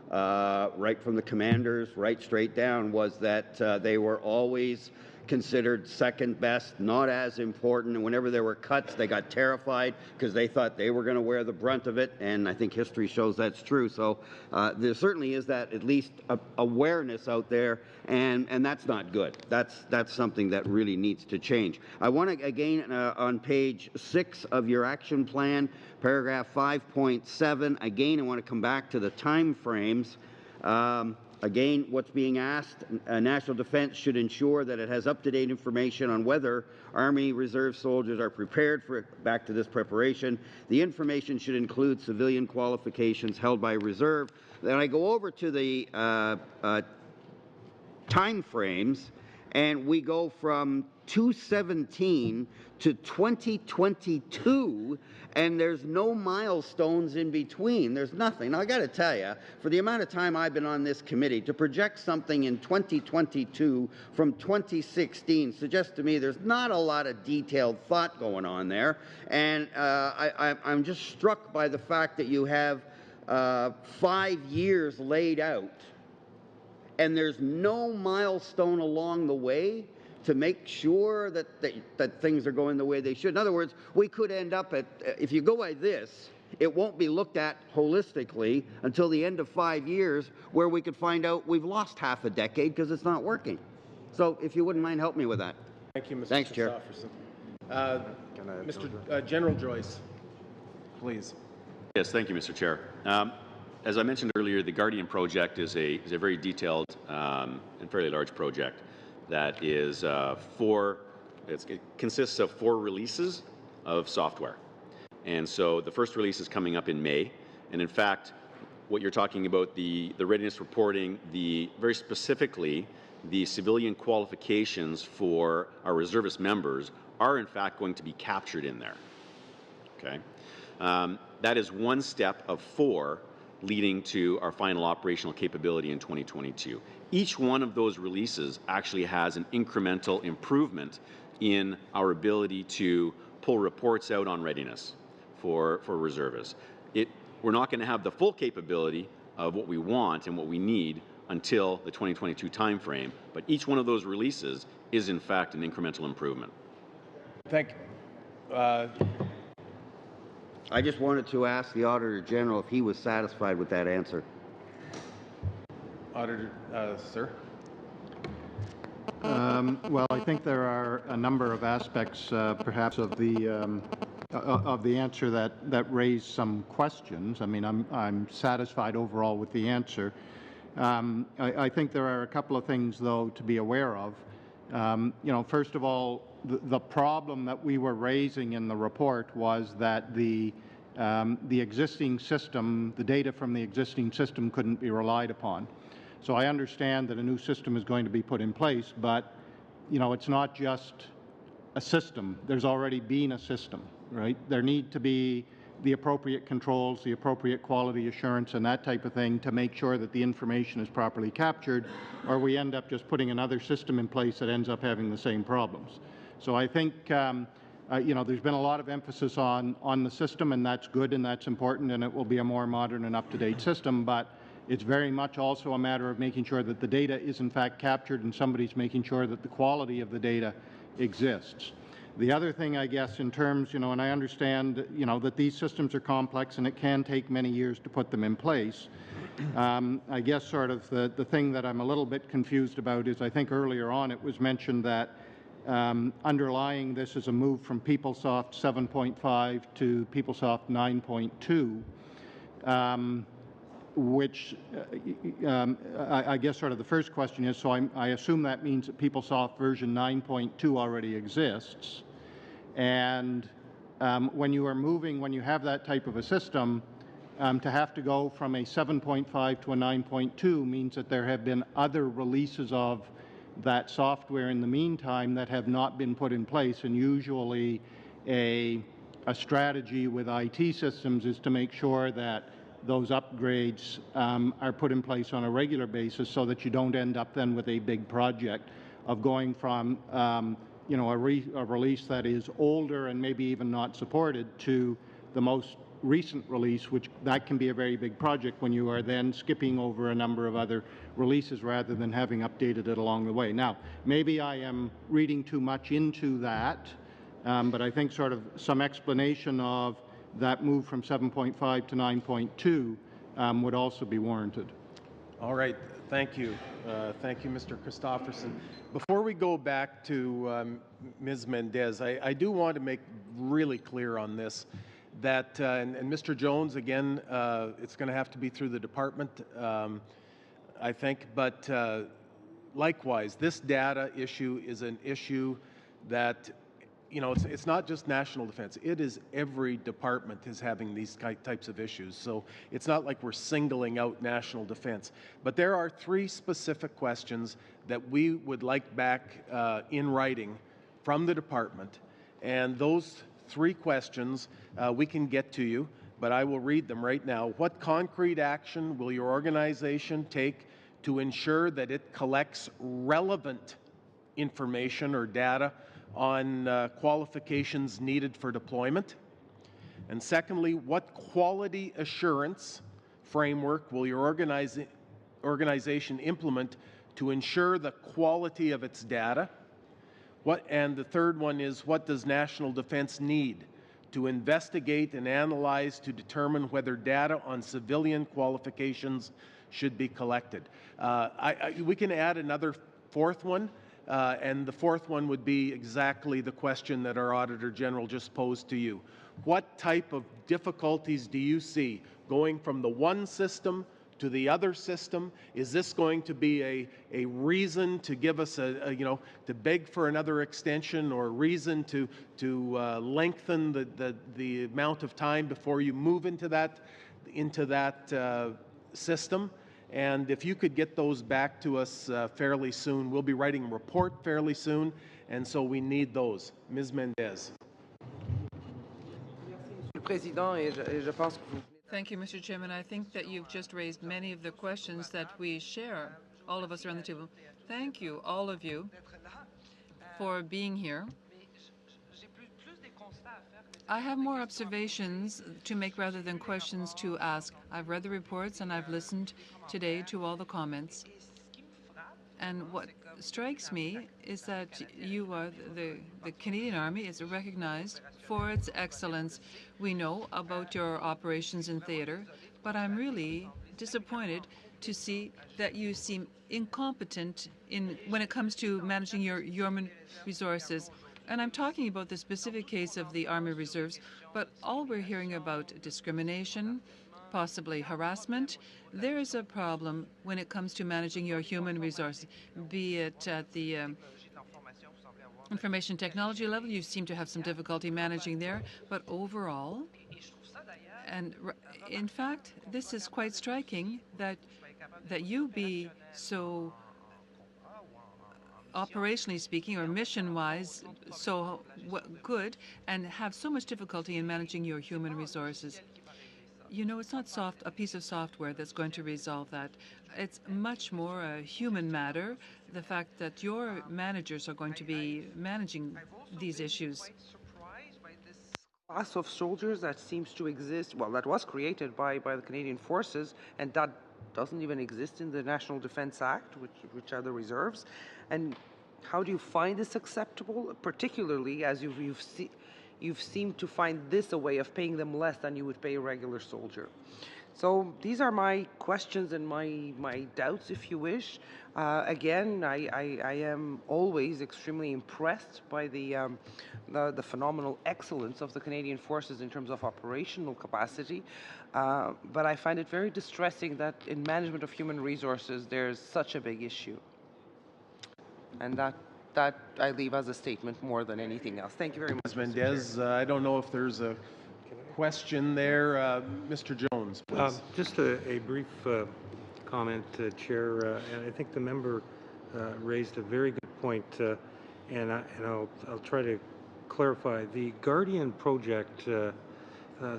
Right from the commanders, right straight down, was that they were always considered second best, not as important, and whenever there were cuts, they got terrified because they thought they were going to wear the brunt of it, and I think history shows that's true. So there certainly is that at least awareness out there, and that's not good. That's something that really needs to change. I want to, again, on page 6 of your action plan, paragraph 5.7, again, I want to come back to the time frames. Again, what's being asked, National Defense should ensure that it has up-to-date information on whether Army Reserve soldiers are prepared for, back to this preparation. The information should include civilian qualifications held by Reserve. Then I go over to the time frames, and we go from 2017 to 2022, and there's no milestones in between. There's nothing. Now, I got to tell you, for the amount of time I've been on this committee, to project something in 2022 from 2016 suggests to me there's not a lot of detailed thought going on there. And I'm just struck by the fact that you have 5 years laid out, and there's no milestone along the way to make sure that things are going the way they should. In other words, we could end up at, if you go by this, it won't be looked at holistically until the end of 5 years, where we could find out we've lost half a decade because it's not working. So if you wouldn't mind, help me with that. Thank you, Mr. Thanks, Chair. Mr. General Joyce, please. Yes, thank you, Mr. Chair. As I mentioned earlier, the Guardian project is a very detailed and fairly large project that is it consists of 4 releases of software. And so the first release is coming up in May. And in fact, what you're talking about, the readiness reporting, very specifically, the civilian qualifications for our reservist members are in fact going to be captured in there. Okay? That is one step of 4 leading to our final operational capability in 2022. Each one of those releases actually has an incremental improvement in our ability to pull reports out on readiness for reservists. We're not going to have the full capability of what we want and what we need until the 2022 timeframe, but each one of those releases is in fact an incremental improvement. Thank you. I just wanted to ask the Auditor General if he was satisfied with that answer. Auditor, sir. Well, I think there are a number of aspects, perhaps, of the answer that raise some questions. I mean, I'm satisfied overall with the answer. I think there are a couple of things, though, to be aware of. First of all, the problem that we were raising in the report was that the existing system, the data from the existing system, couldn't be relied upon. So I understand that a new system is going to be put in place, but it's not just a system. There's already been a system, right? There need to be the appropriate controls, the appropriate quality assurance, and that type of thing to make sure that the information is properly captured, or we end up just putting another system in place that ends up having the same problems. So I think there's been a lot of emphasis on the system, and that's good and that's important, and it will be a more modern and up-to-date system, but it's very much also a matter of making sure that the data is in fact captured and somebody's making sure that the quality of the data exists. The other thing, I guess, in terms, and I understand, that these systems are complex and it can take many years to put them in place. I guess sort of the thing that I'm a little bit confused about is I think earlier on it was mentioned that underlying this is a move from PeopleSoft 7.5 to PeopleSoft 9.2, which I guess sort of the first question is, so I assume that means that PeopleSoft version 9.2 already exists. And when you have that type of a system, to have to go from a 7.5 to a 9.2 means that there have been other releases of that software in the meantime that have not been put in place. And usually a strategy with IT systems is to make sure that those upgrades are put in place on a regular basis so that you don't end up then with a big project of going from a release that is older and maybe even not supported to the most recent release, which that can be a very big project when you are then skipping over a number of other releases rather than having updated it along the way. Now, maybe I am reading too much into that, but I think sort of some explanation of that move from 7.5 to 9.2 would also be warranted. All right. Thank you. Thank you, Mr. Christofferson. Before we go back to Ms. Mendez, I do want to make really clear on this that, and Mr. Jones, again, it's going to have to be through the department, I think, but likewise, this data issue is an issue that it's not just national defense. It is every department is having these types of issues. So it's not like we're singling out national defense. But there are 3 specific questions that we would like back in writing from the department. And those 3 questions. We can get to you, but I will read them right now. What concrete action will your organization take to ensure that it collects relevant information or data on qualifications needed for deployment? And secondly, what quality assurance framework will your organization implement to ensure the quality of its data? And the third one is, what does national defense need to investigate and analyze to determine whether data on civilian qualifications should be collected? We can add another 4th one, and the 4th one would be exactly the question that our Auditor General just posed to you. What type of difficulties do you see going from the one system to the other system? Is this going to be a reason to give us to beg for another extension, or a reason to lengthen the amount of time before you move into that system? And if you could get those back to us fairly soon, we'll be writing a report fairly soon, and so we need those. Ms. Mendez. Thank you, Mr. Chairman. I think that you've just raised many of the questions that we share, all of us around the table. Thank you, all of you, for being here. I have more observations to make rather than questions to ask. I've read the reports and I've listened today to all the comments. And what strikes me is that the Canadian Army is recognized for its excellence. We know about your operations in theater, but I'm really disappointed to see that you seem incompetent when it comes to managing your human resources. And I'm talking about the specific case of the Army Reserves, but all we're hearing about discrimination, possibly harassment. There is a problem when it comes to managing your human resources, be it at the information technology level. You seem to have some difficulty managing there, but overall, and in fact, this is quite striking that you be so, operationally speaking or mission-wise, so good and have so much difficulty in managing your human resources. You know, it's not a piece of software that's going to resolve that. It's much more a human matter, the fact that your managers are going to be managing these issues. Class of soldiers that seems to exist, well, that was created by the Canadian Forces, and that doesn't even exist in the National Defense Act, which are the reserves. And how do you find this acceptable, particularly as you've seemed to find this a way of paying them less than you would pay a regular soldier? So these are my questions and my doubts, if you wish. Again, I am always extremely impressed by the phenomenal excellence of the Canadian Forces in terms of operational capacity, but I find it very distressing that in management of human resources there's such a big issue. And that I leave as a statement more than anything else. Thank you very much, Ms. Mendez. I don't know if there's a question there. Mr. Jones, please. Just a brief comment, Chair. And I think the member raised a very good point, and I'll try to clarify. The Guardian project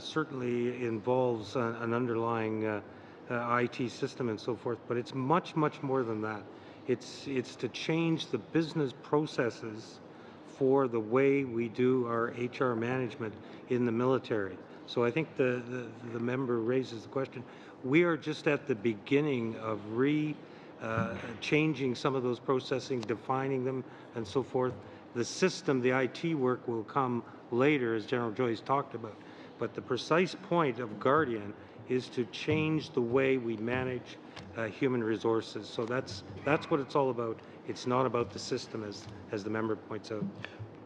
certainly involves an underlying IT system and so forth, but it's much, much more than that. It's to change the business processes for the way we do our HR management in the military. So I think the member raises the question. We are just at the beginning of changing some of those processing, defining them, and so forth. The system, the IT work will come later, as General Joyce talked about. But the precise point of Guardian is to change the way we manage human resources. So that's what it's all about. It's not about the system, as the member points out.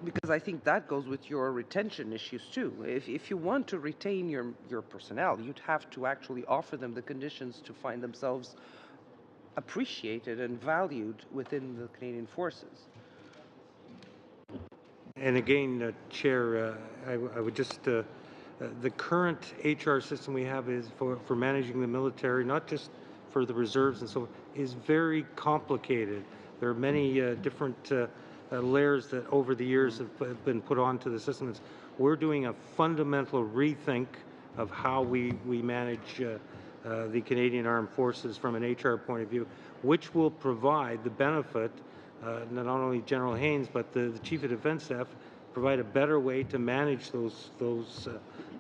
Because I think that goes with your retention issues too. If you want to retain your personnel, you'd have to actually offer them the conditions to find themselves appreciated and valued within the Canadian Forces. And again, Chair, I would just, the current HR system we have is for managing the military, not just for the reserves and so forth, is very complicated. There are many different layers that over the years have been put onto the system. It's we're doing a fundamental rethink of how we manage the Canadian Armed Forces from an HR point of view, which will provide the benefit, not only General Haynes, but the Chief of Defence Staff, provide a better way to manage those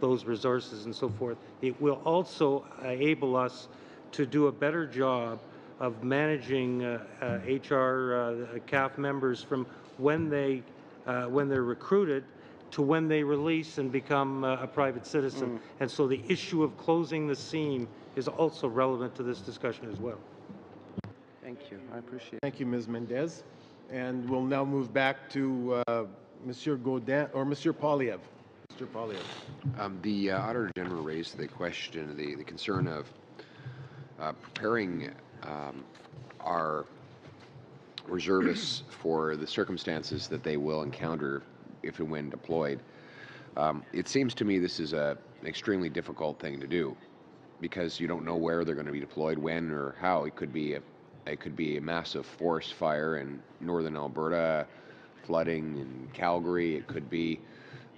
resources and so forth. It will also enable us to do a better job of managing HR CAF members from when they're recruited to when they release and become a private citizen. And so the issue of closing the seam is also relevant to this discussion as well. Thank you. I appreciate it. Thank you, Ms. Mendez. And we'll now move back to Monsieur Gaudin or Monsieur Poliev. Mr. Poliev. The Auditor General raised the question, the concern of preparing our reservists for the circumstances that they will encounter if and when deployed. It seems to me this is an extremely difficult thing to do because you don't know where they're going to be deployed, when, or how. It could be a massive forest fire in northern Alberta, flooding in Calgary. It could be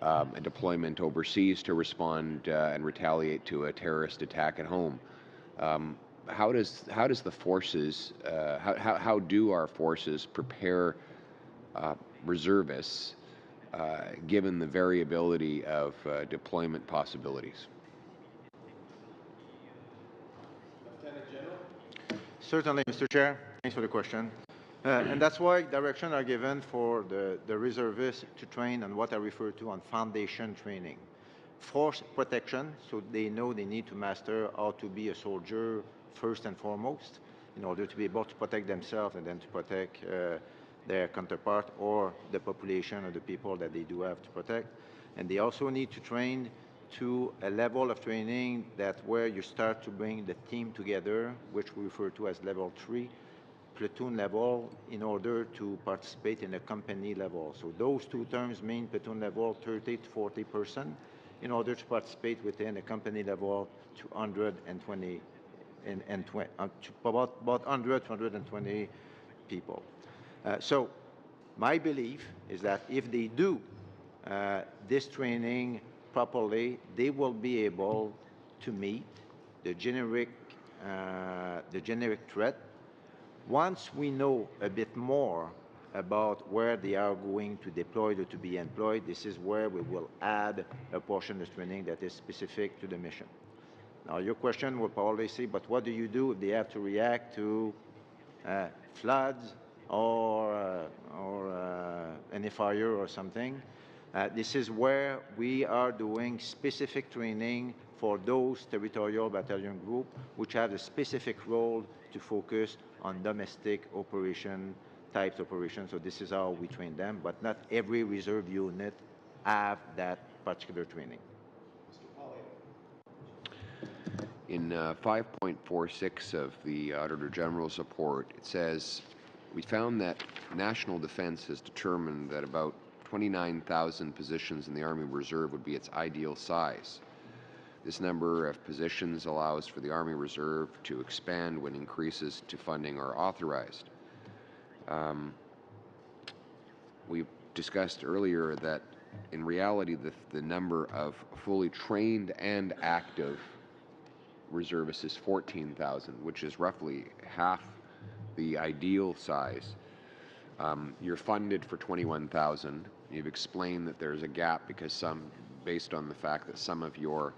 a deployment overseas to respond and retaliate to a terrorist attack at home. How does the forces, how do our forces prepare reservists given the variability of deployment possibilities? Lieutenant General. Certainly, Mr. Chair. Thanks for the question. And that's why directions are given for the reservists to train on what I refer to on foundation training. Force protection, so they know they need to master how to be a soldier first and foremost in order to be able to protect themselves and then to protect their counterpart or the population or the people that they do have to protect. And they also need to train to a level of training that where you start to bring the team together, which we refer to as level 3, platoon level, in order to participate in a company level. So those two terms mean platoon level 30 to 40%, in order to participate within a company level 220 about 100 to 120 people. So my belief is that if they do this training properly, they will be able to meet the generic threat. Once we know a bit more about where they are going to deploy or to be employed, this is where we will add a portion of training that is specific to the mission. Now, your question will probably say, but what do you do if they have to react to floods or any fire or something? This is where we are doing specific training for those territorial battalion group which have a specific role to focus on domestic types of operations. So this is how we train them, but not every reserve unit have that particular training. In 5.46 of the Auditor General's report, it says, we found that national defense has determined that about 29,000 positions in the Army Reserve would be its ideal size. This number of positions allows for the Army Reserve to expand when increases to funding are authorized. We discussed earlier that in reality the number of fully trained and active reservists is 14,000, which is roughly half the ideal size. You're funded for 21,000. You've explained that there's a gap because based on the fact that some of your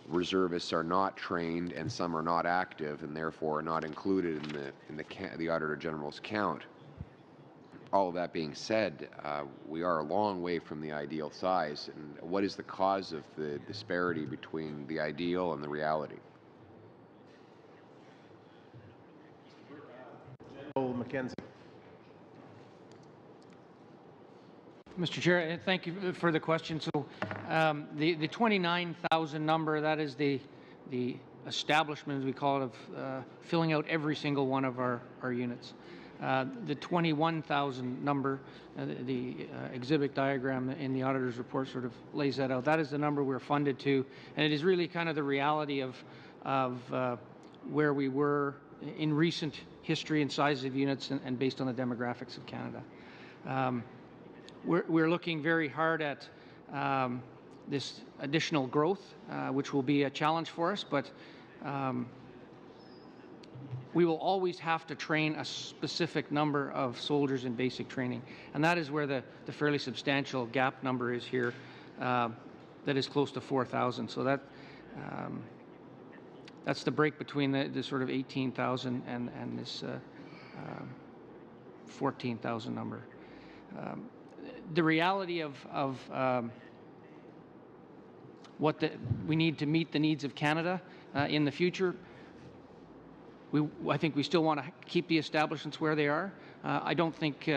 reservists are not trained and some are not active and therefore are not included in the Auditor General's count. All of that being said, we are a long way from the ideal size. And what is the cause of the disparity between the ideal and the reality? General McKenzie. Mr. Chair, thank you for the question. So the 29,000 number, that is the establishment, as we call it, of filling out every single one of our units. The 21,000 number, the exhibit diagram in the auditor's report sort of lays that out. That is the number we're funded to, and it is really kind of the reality of where we were in recent history and size of units and based on the demographics of Canada. We're looking very hard at this additional growth, which will be a challenge for us, but we will always have to train a specific number of soldiers in basic training. And that is where the fairly substantial gap number is here, that is close to 4,000. So that's the break between the sort of 18,000 and this 14,000 number. The reality of what we need to meet the needs of Canada in the future, I think we still want to keep the establishments where they are. I don't think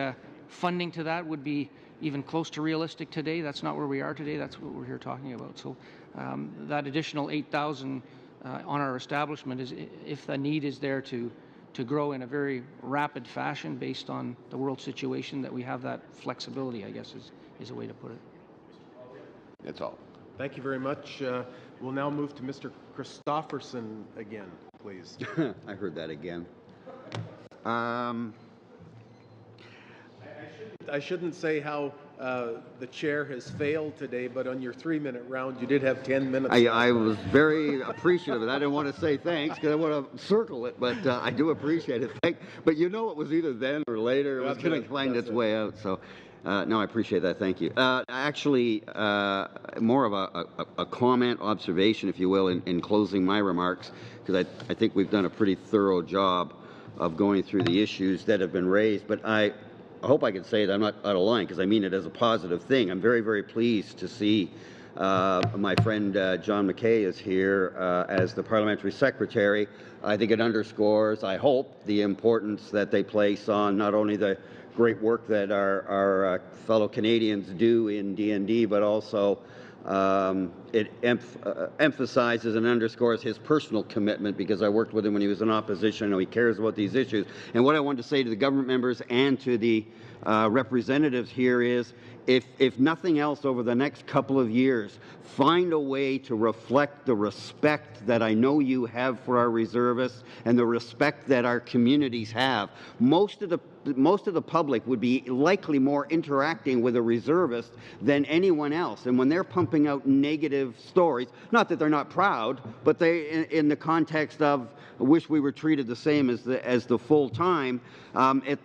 funding to that would be even close to realistic today. That's not where we are today. That's what we're here talking about. So that additional 8,000 on our establishment is if the need is there to grow in a very rapid fashion based on the world situation, that we have that flexibility, I guess is a way to put it. That's all. Thank you very much. We'll now move to Mr. Christofferson again, please. I heard that again. I shouldn't say how the chair has failed today, but on your 3-minute round, you did have 10 minutes. I was very appreciative of that. I didn't want to say thanks because I want to circle it, but I do appreciate it. But you know it was either then or later. It was going to find its way out. So, no, I appreciate that. Thank you. Actually, more of a comment, observation, if you will, in closing my remarks, because I think we've done a pretty thorough job of going through the issues that have been raised. But I hope I can say that I'm not out of line, because I mean it as a positive thing. I'm very, very pleased to see my friend John McKay is here as the Parliamentary Secretary. I think it underscores, I hope, the importance that they place on not only the great work that our fellow Canadians do in DND, but also it emphasizes and underscores his personal commitment, because I worked with him when he was in opposition and he cares about these issues. And what I want to say to the government members and to the representatives here is, if nothing else over the next couple of years, find a way to reflect the respect that I know you have for our reservists and the respect that our communities have. Most of the public would be likely more interacting with a reservist than anyone else. And when they're pumping out negative stories, not that they're not proud, but they, in the context of wish we were treated the same as the full time,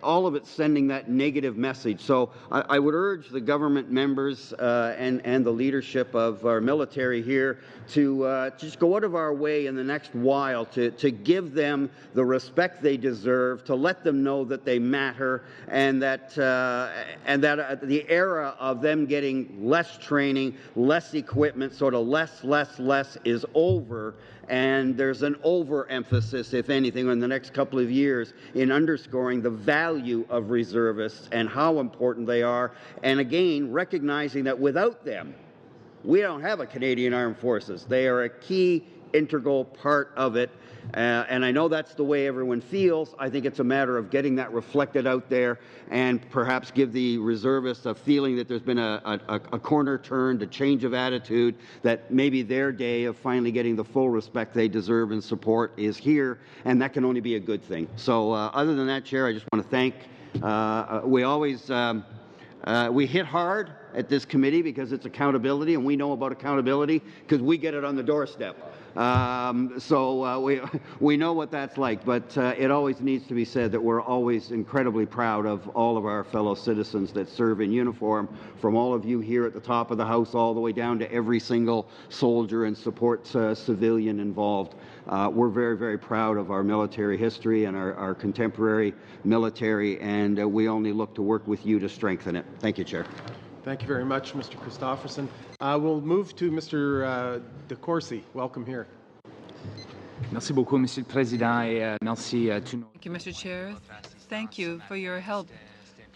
all of it's sending that negative message. So I would urge the government members and the leadership of our military here to just go out of our way in the next while to give them the respect they deserve, to let them know that they matter, and that the era of them getting less training, less equipment, sort of less is over. And there's an overemphasis, if anything, in the next couple of years in underscoring the value of reservists and how important they are. And again, recognizing that without them, we don't have a Canadian Armed Forces. They are a key, integral part of it. And I know that's the way everyone feels. I think it's a matter of getting that reflected out there and perhaps give the reservists a feeling that there's been a corner turned, a change of attitude, that maybe their day of finally getting the full respect they deserve and support is here, and that can only be a good thing. So other than that, Chair, I just want to thank, we always, we hit hard at this committee because it's accountability, and we know about accountability because we get it on the doorstep. So we know what that's like, but it always needs to be said that we're always incredibly proud of all of our fellow citizens that serve in uniform, from all of you here at the top of the House all the way down to every single soldier and support civilian involved. We're very, very proud of our military history and our contemporary military, and we only look to work with you to strengthen it. Thank you, Chair. Thank you very much, Mr. Christofferson. We'll move to Mr. De Courcy. Welcome here. Merci beaucoup, Monsieur le Président, et merci à tous nos... Thank you, Mr. Chair. Thank you for your help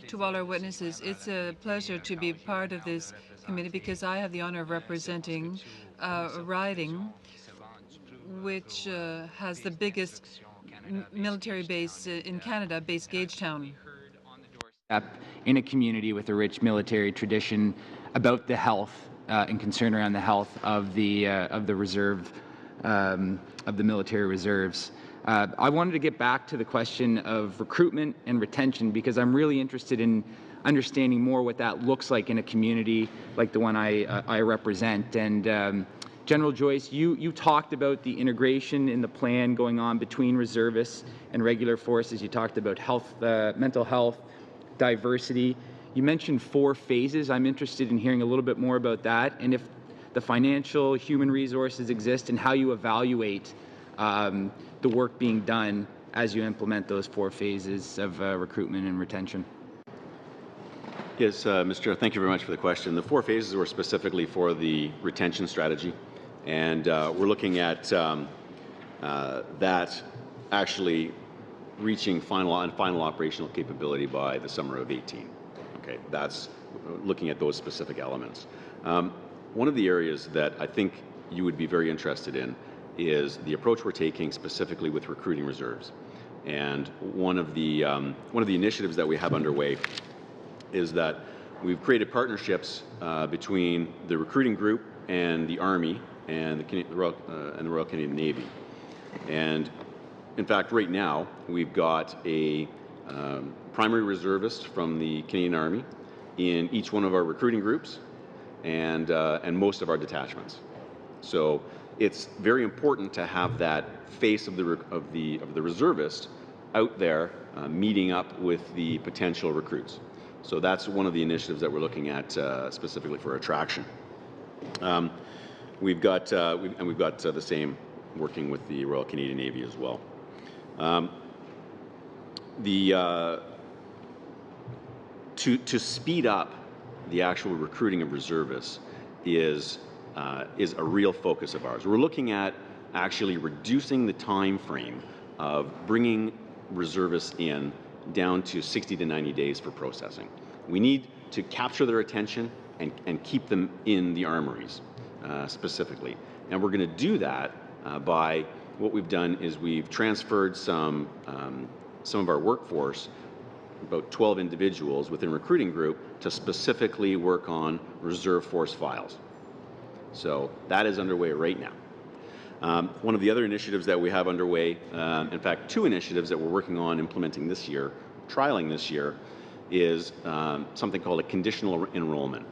to all our witnesses. It's a pleasure to be part of this committee because I have the honor of representing a riding which has the biggest military base in Canada, base Gagetown. In a community with a rich military tradition about the health and concern around the health of the reserve, of the military reserves. I wanted to get back to the question of recruitment and retention because I'm really interested in understanding more what that looks like in a community like the one I represent. And General Joyce, you talked about the integration in the plan going on between reservists and regular forces. You talked about health, mental health, diversity. You mentioned 4 phases. I'm interested in hearing a little bit more about that, and if the financial, human resources exist, and how you evaluate the work being done as you implement those 4 phases of recruitment and retention. Yes, Mr. Chair, thank you very much for the question. The 4 phases were specifically for the retention strategy, and we're looking at that actually reaching final operational capability by the summer of 18. Okay, that's looking at those specific elements. One of the areas that I think you would be very interested in is the approach we're taking specifically with recruiting reserves. And one of the initiatives that we have underway is that we've created partnerships between the recruiting group and the Army and the Royal Canadian Navy. And in fact, right now we've got a primary reservist from the Canadian Army in each one of our recruiting groups and most of our detachments. So it's very important to have that face of the reservist out there meeting up with the potential recruits. So that's one of the initiatives that we're looking at specifically for attraction. We've got the same working with the Royal Canadian Navy as well. To speed up the actual recruiting of reservists is a real focus of ours. We're looking at actually reducing the time frame of bringing reservists in down to 60 to 90 days for processing. We need to capture their attention and keep them in the armories specifically. And we're going to do that by what we've done is we've transferred some of our workforce, about 12 individuals within recruiting group, to specifically work on reserve force files. So that is underway right now. One of the other initiatives that we have underway, in fact, 2 initiatives that we're working on implementing this year, trialing this year, is something called a conditional enrollment,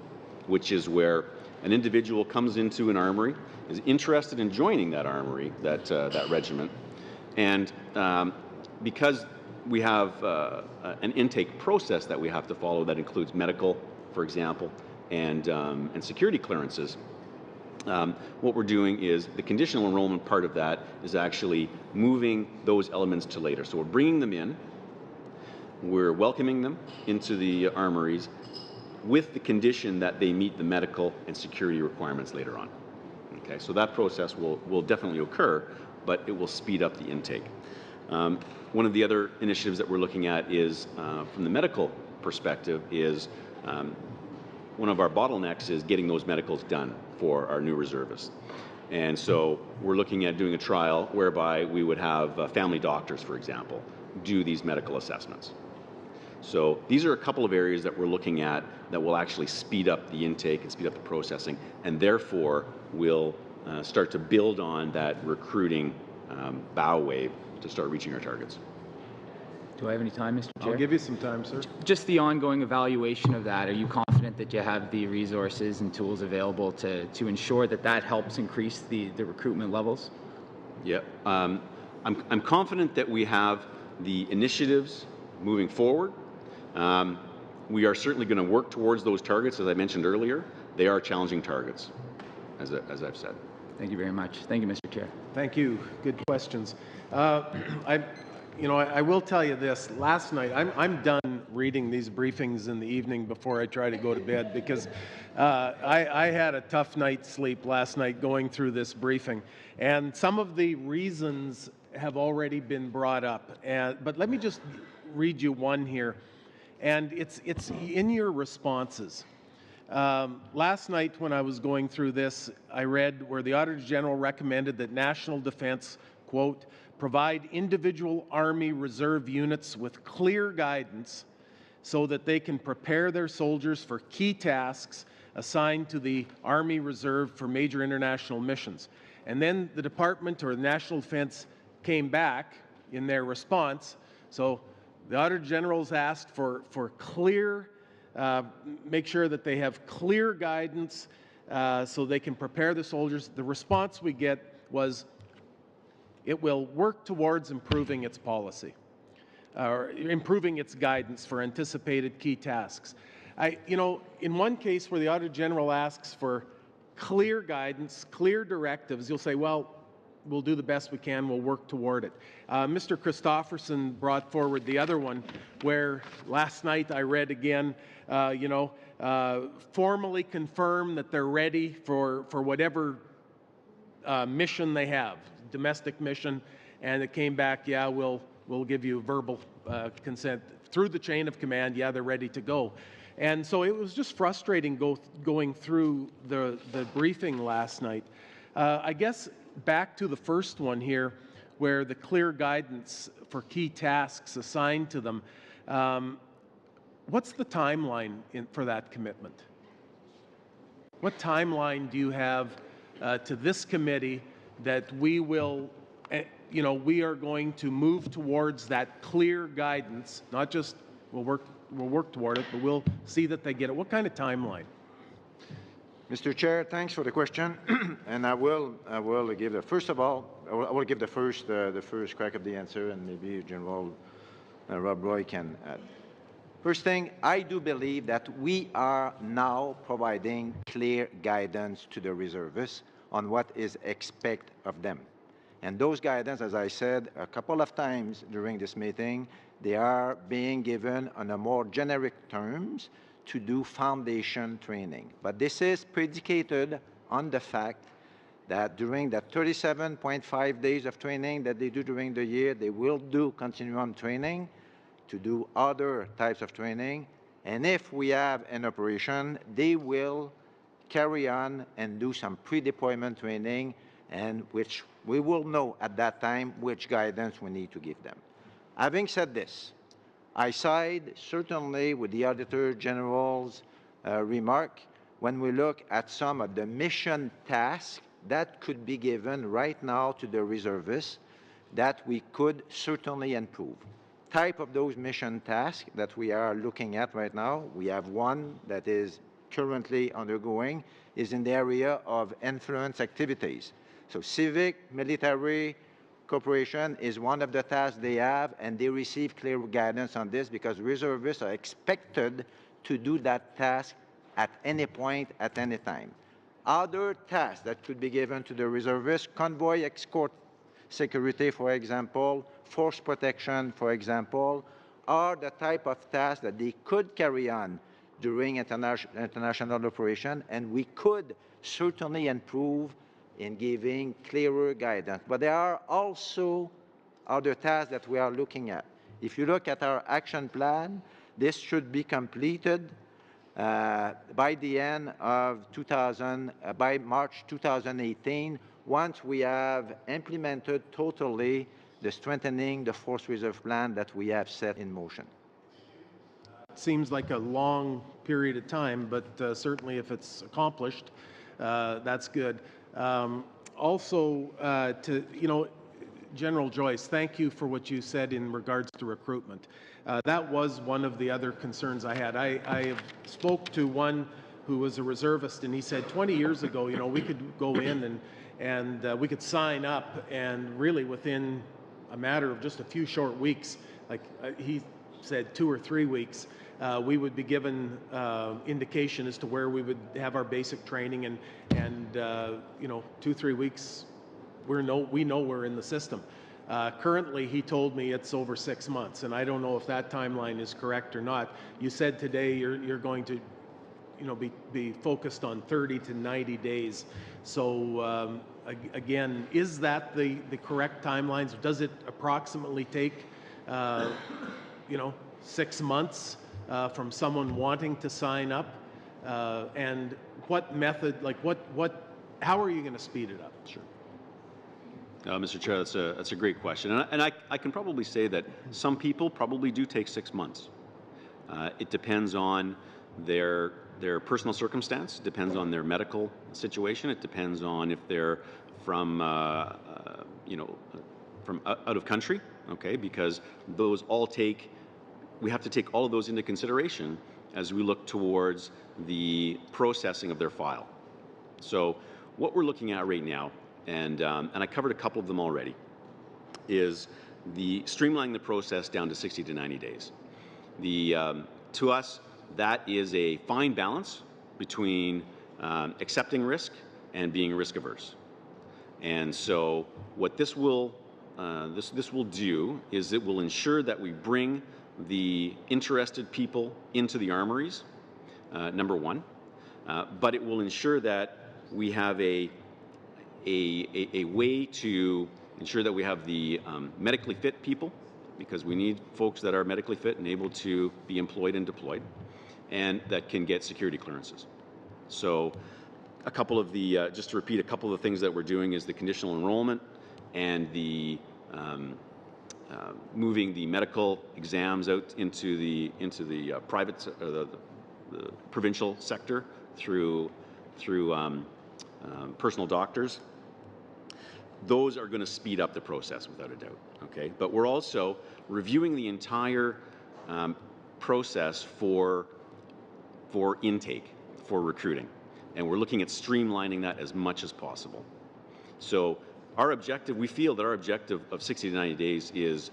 which is where an individual comes into an armory, is interested in joining that armory, that regiment, and because we have an intake process that we have to follow that includes medical, for example, and security clearances. What we're doing is the conditional enrollment part of that is actually moving those elements to later. So we're bringing them in, we're welcoming them into the armories with the condition that they meet the medical and security requirements later on. Okay, so that process will definitely occur, but it will speed up the intake. One of the other initiatives that we're looking at is, from the medical perspective, is one of our bottlenecks is getting those medicals done for our new reservists. And so we're looking at doing a trial whereby we would have family doctors, for example, do these medical assessments. So these are a couple of areas that we're looking at that will actually speed up the intake and speed up the processing, and therefore will start to build on that recruiting bow wave to start reaching our targets. Do I have any time, Mr. Chair? I'll give you some time, sir. Just the ongoing evaluation of that. Are you confident that you have the resources and tools available to ensure that that helps increase the recruitment levels? Yeah, I'm confident that we have the initiatives moving forward. We are certainly going to work towards those targets, as I mentioned earlier. They are challenging targets, as I've said. Thank you very much. Thank you, Mr. Chair. Thank you. Good questions. I will tell you this. Last night, I'm done reading these briefings in the evening before I try to go to bed because I had a tough night's sleep last night going through this briefing. And some of the reasons have already been brought up. But let me just read you one here. And it's in your responses. Last night when I was going through this, I read where the Auditor General recommended that National Defence, quote, provide individual Army Reserve units with clear guidance so that they can prepare their soldiers for key tasks assigned to the Army Reserve for major international missions. And then the Department or the National Defence came back in their response. So the Auditor General's asked for clear make sure that they have clear guidance so they can prepare the soldiers. The response we get was, it will work towards improving its policy, or improving its guidance for anticipated key tasks. In one case where the Auditor General asks for clear guidance, clear directives, you'll say, well, we'll do the best we can, we'll work toward it. Mr. Christofferson brought forward the other one where last night I read again, formally confirm that they're ready for whatever mission they have, domestic mission, and it came back, yeah, we'll give you verbal consent through the chain of command, yeah, they're ready to go. And so it was just frustrating going through the briefing last night. I guess back to the first one here, where the clear guidance for key tasks assigned to them, what's the timeline for that commitment? What timeline do you have to this committee that we will, we are going to move towards that clear guidance, not just we'll work toward it, but we'll see that they get it. What kind of timeline? Mr. Chair, thanks for the question, and I will give the first of all, I will give the first crack of the answer, and maybe General Rob Roy can add. First thing, I do believe that we are now providing clear guidance to the reservists on what is expected of them. And those guidance, as I said a couple of times during this meeting, they are being given on a more generic terms to do foundation training. But this is predicated on the fact that during that 37.5 days of training that they do during the year, they will do continuum training to do other types of training. And if we have an operation, they will carry on and do some pre-deployment training, and which we will know at that time which guidance we need to give them. Having said this, I side certainly with the Auditor General's remark when we look at some of the mission tasks that could be given right now to the reservists that we could certainly improve. Type of those mission tasks that we are looking at right now, we have one that is currently undergoing, is in the area of influence activities. So civic, military, cooperation is one of the tasks they have, and they receive clear guidance on this because reservists are expected to do that task at any point, at any time. Other tasks that could be given to the reservists, convoy escort security, for example, force protection, for example, are the type of tasks that they could carry on during international operation, and we could certainly improve in giving clearer guidance. But there are also other tasks that we are looking at. If you look at our action plan, this should be completed by the end of by March 2018, once we have implemented totally the strengthening the force reserve plan that we have set in motion. It seems like a long period of time, but certainly if it's accomplished, that's good. General Joyce, thank you for what you said in regards to recruitment. That was one of the other concerns I had. I spoke to one who was a reservist, and he said 20 years ago, we could go in and we could sign up, and really within a matter of just a few short weeks, like he said 2 or 3 weeks, we would be given indication as to where we would have our basic training, and 2-3 weeks, we know we're in the system. Currently, he told me it's over 6 months, and I don't know if that timeline is correct or not. You said today you're going to, be focused on 30 to 90 days. So again, is that the correct timelines? Does it approximately take 6 months from someone wanting to sign up? And what method, how are you going to speed it up? Sure. Mr. Chair, that's a great question. And I can probably say that some people probably do take 6 months. It depends on their personal circumstance, it depends on their medical situation, it depends on if they're from, from out of country, okay, because those all we have to take all of those into consideration as we look towards the processing of their file. So what we're looking at right now, and I covered a couple of them already, is the streamlining the process down to 60 to 90 days. To us, that is a fine balance between accepting risk and being risk averse. And so what this will do is it will ensure that we bring the interested people into the armories, number one, but it will ensure that we have a way to ensure that we have the medically fit people, because we need folks that are medically fit and able to be employed and deployed, and that can get security clearances. So a couple of the, just to repeat, a couple of the things that we're doing is the conditional enrollment and the moving the medical exams out into the private, the provincial sector through personal doctors. Those are going to speed up the process without a doubt. Okay, but we're also reviewing the entire process for intake, for recruiting, and we're looking at streamlining that as much as possible. So our objective, we feel that our objective of 60 to 90 days is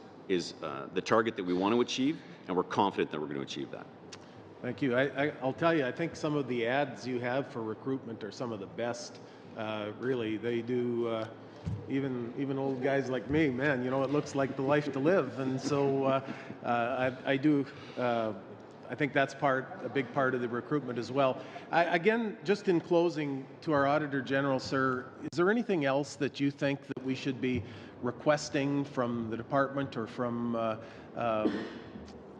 the target that we want to achieve, and we're confident that we're going to achieve that. Thank you. I'll tell you, I think some of the ads you have for recruitment are some of the best. Really, they do. Even old guys like me, man, you know, it looks like the life to live, and so I do. I think that's a big part of the recruitment as well. Again, just in closing, to our Auditor General, sir, is there anything else that you think that we should be requesting from the department or from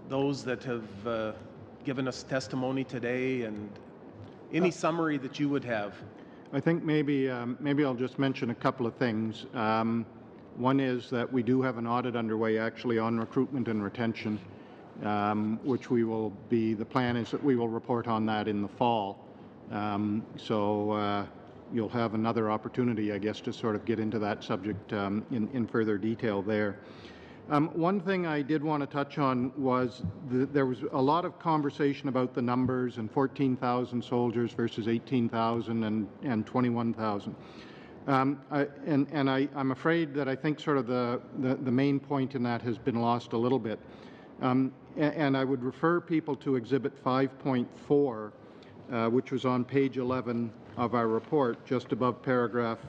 those that have given us testimony today, and any summary that you would have? I think maybe I'll just mention a couple of things. One is that we do have an audit underway actually on recruitment and retention, which the plan is that we will report on that in the fall. So you'll have another opportunity, I guess, to sort of get into that subject in further detail there. One thing I did want to touch on was there was a lot of conversation about the numbers and 14,000 soldiers versus 18,000 and 21,000. I'm afraid that I think sort of the main point in that has been lost a little bit. And I would refer people to Exhibit 5.4, which was on page 11 of our report, just above paragraph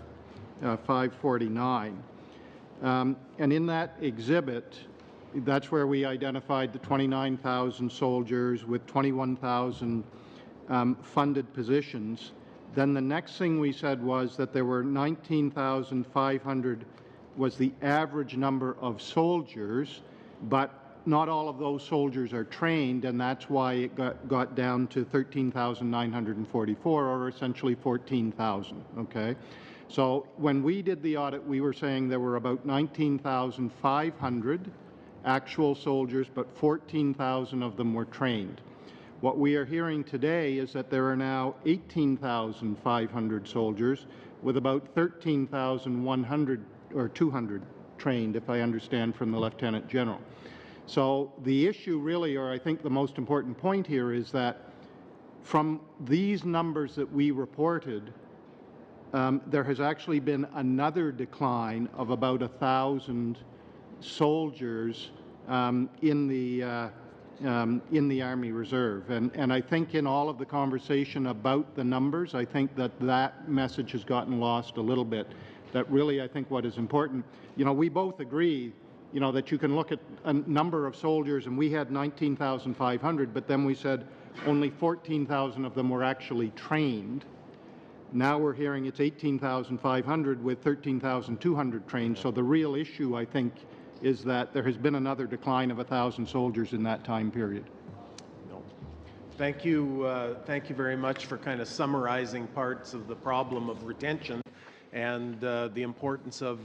549. And in that exhibit, that's where we identified the 29,000 soldiers with 21,000 funded positions. Then the next thing we said was that there were 19,500 was the average number of soldiers, but not all of those soldiers are trained, and that's why it got down to 13,944, or essentially 14,000, okay? So when we did the audit, we were saying there were about 19,500 actual soldiers, but 14,000 of them were trained. What we are hearing today is that there are now 18,500 soldiers with about 13,100 or 200 trained, if I understand from the Lieutenant General. So the issue really, or I think the most important point here, is that from these numbers that we reported, there has actually been another decline of about 1,000 soldiers in the Army Reserve. And I think in all of the conversation about the numbers, I think that message has gotten lost a little bit. That really, I think what is important, you know, we both agree, you know, that you can look at a number of soldiers, and we had 19,500, but then we said only 14,000 of them were actually trained. Now we're hearing it's 18,500 with 13,200 trained. So the real issue, I think, is that there has been another decline of 1,000 soldiers in that time period. No. Thank you very much for kind of summarizing parts of the problem of retention and the importance of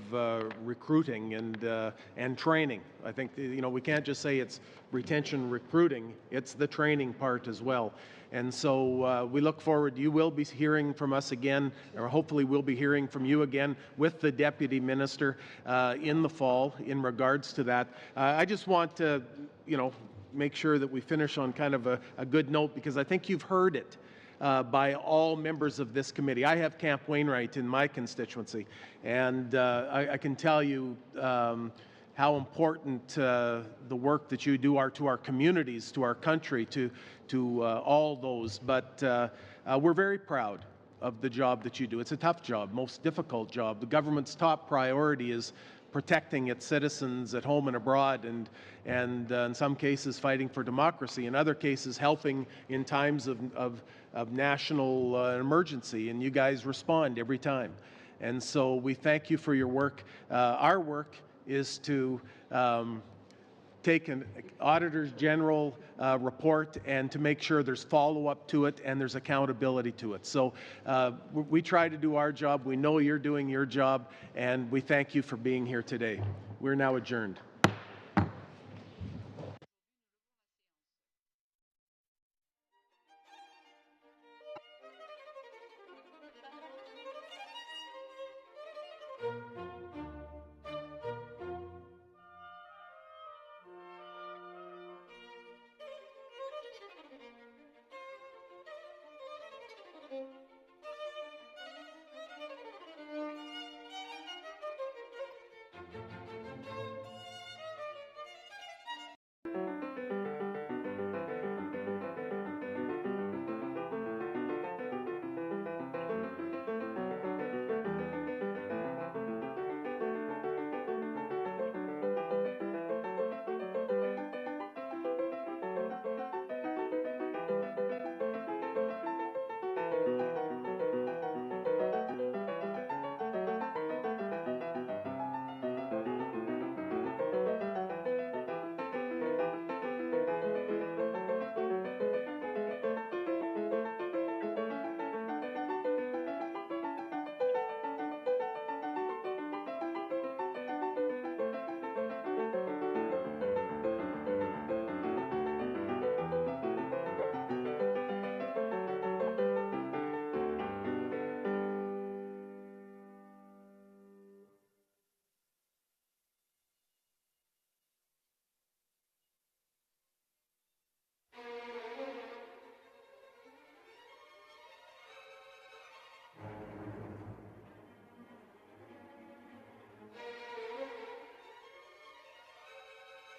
recruiting and training. I think, you know, we can't just say it's retention recruiting, it's the training part as well. And so we look forward, you will be hearing from us again, or hopefully we'll be hearing from you again with the Deputy Minister in the fall in regards to that. I just want to, you know, make sure that we finish on kind of a good note, because I think you've heard it by all members of this committee. I have Camp Wainwright in my constituency, and I can tell you how important the work that you do are to our communities, to our country, to all those. But we're very proud of the job that you do. It's a tough job, most difficult job. The government's top priority is protecting its citizens at home and abroad, and in some cases fighting for democracy, in other cases helping in times of national emergency, and you guys respond every time. And so we thank you for your work. Our work is to take an Auditor's General report and to make sure there's follow-up to it and there's accountability to it. So we try to do our job. We know you're doing your job, and we thank you for being here today. We're now adjourned.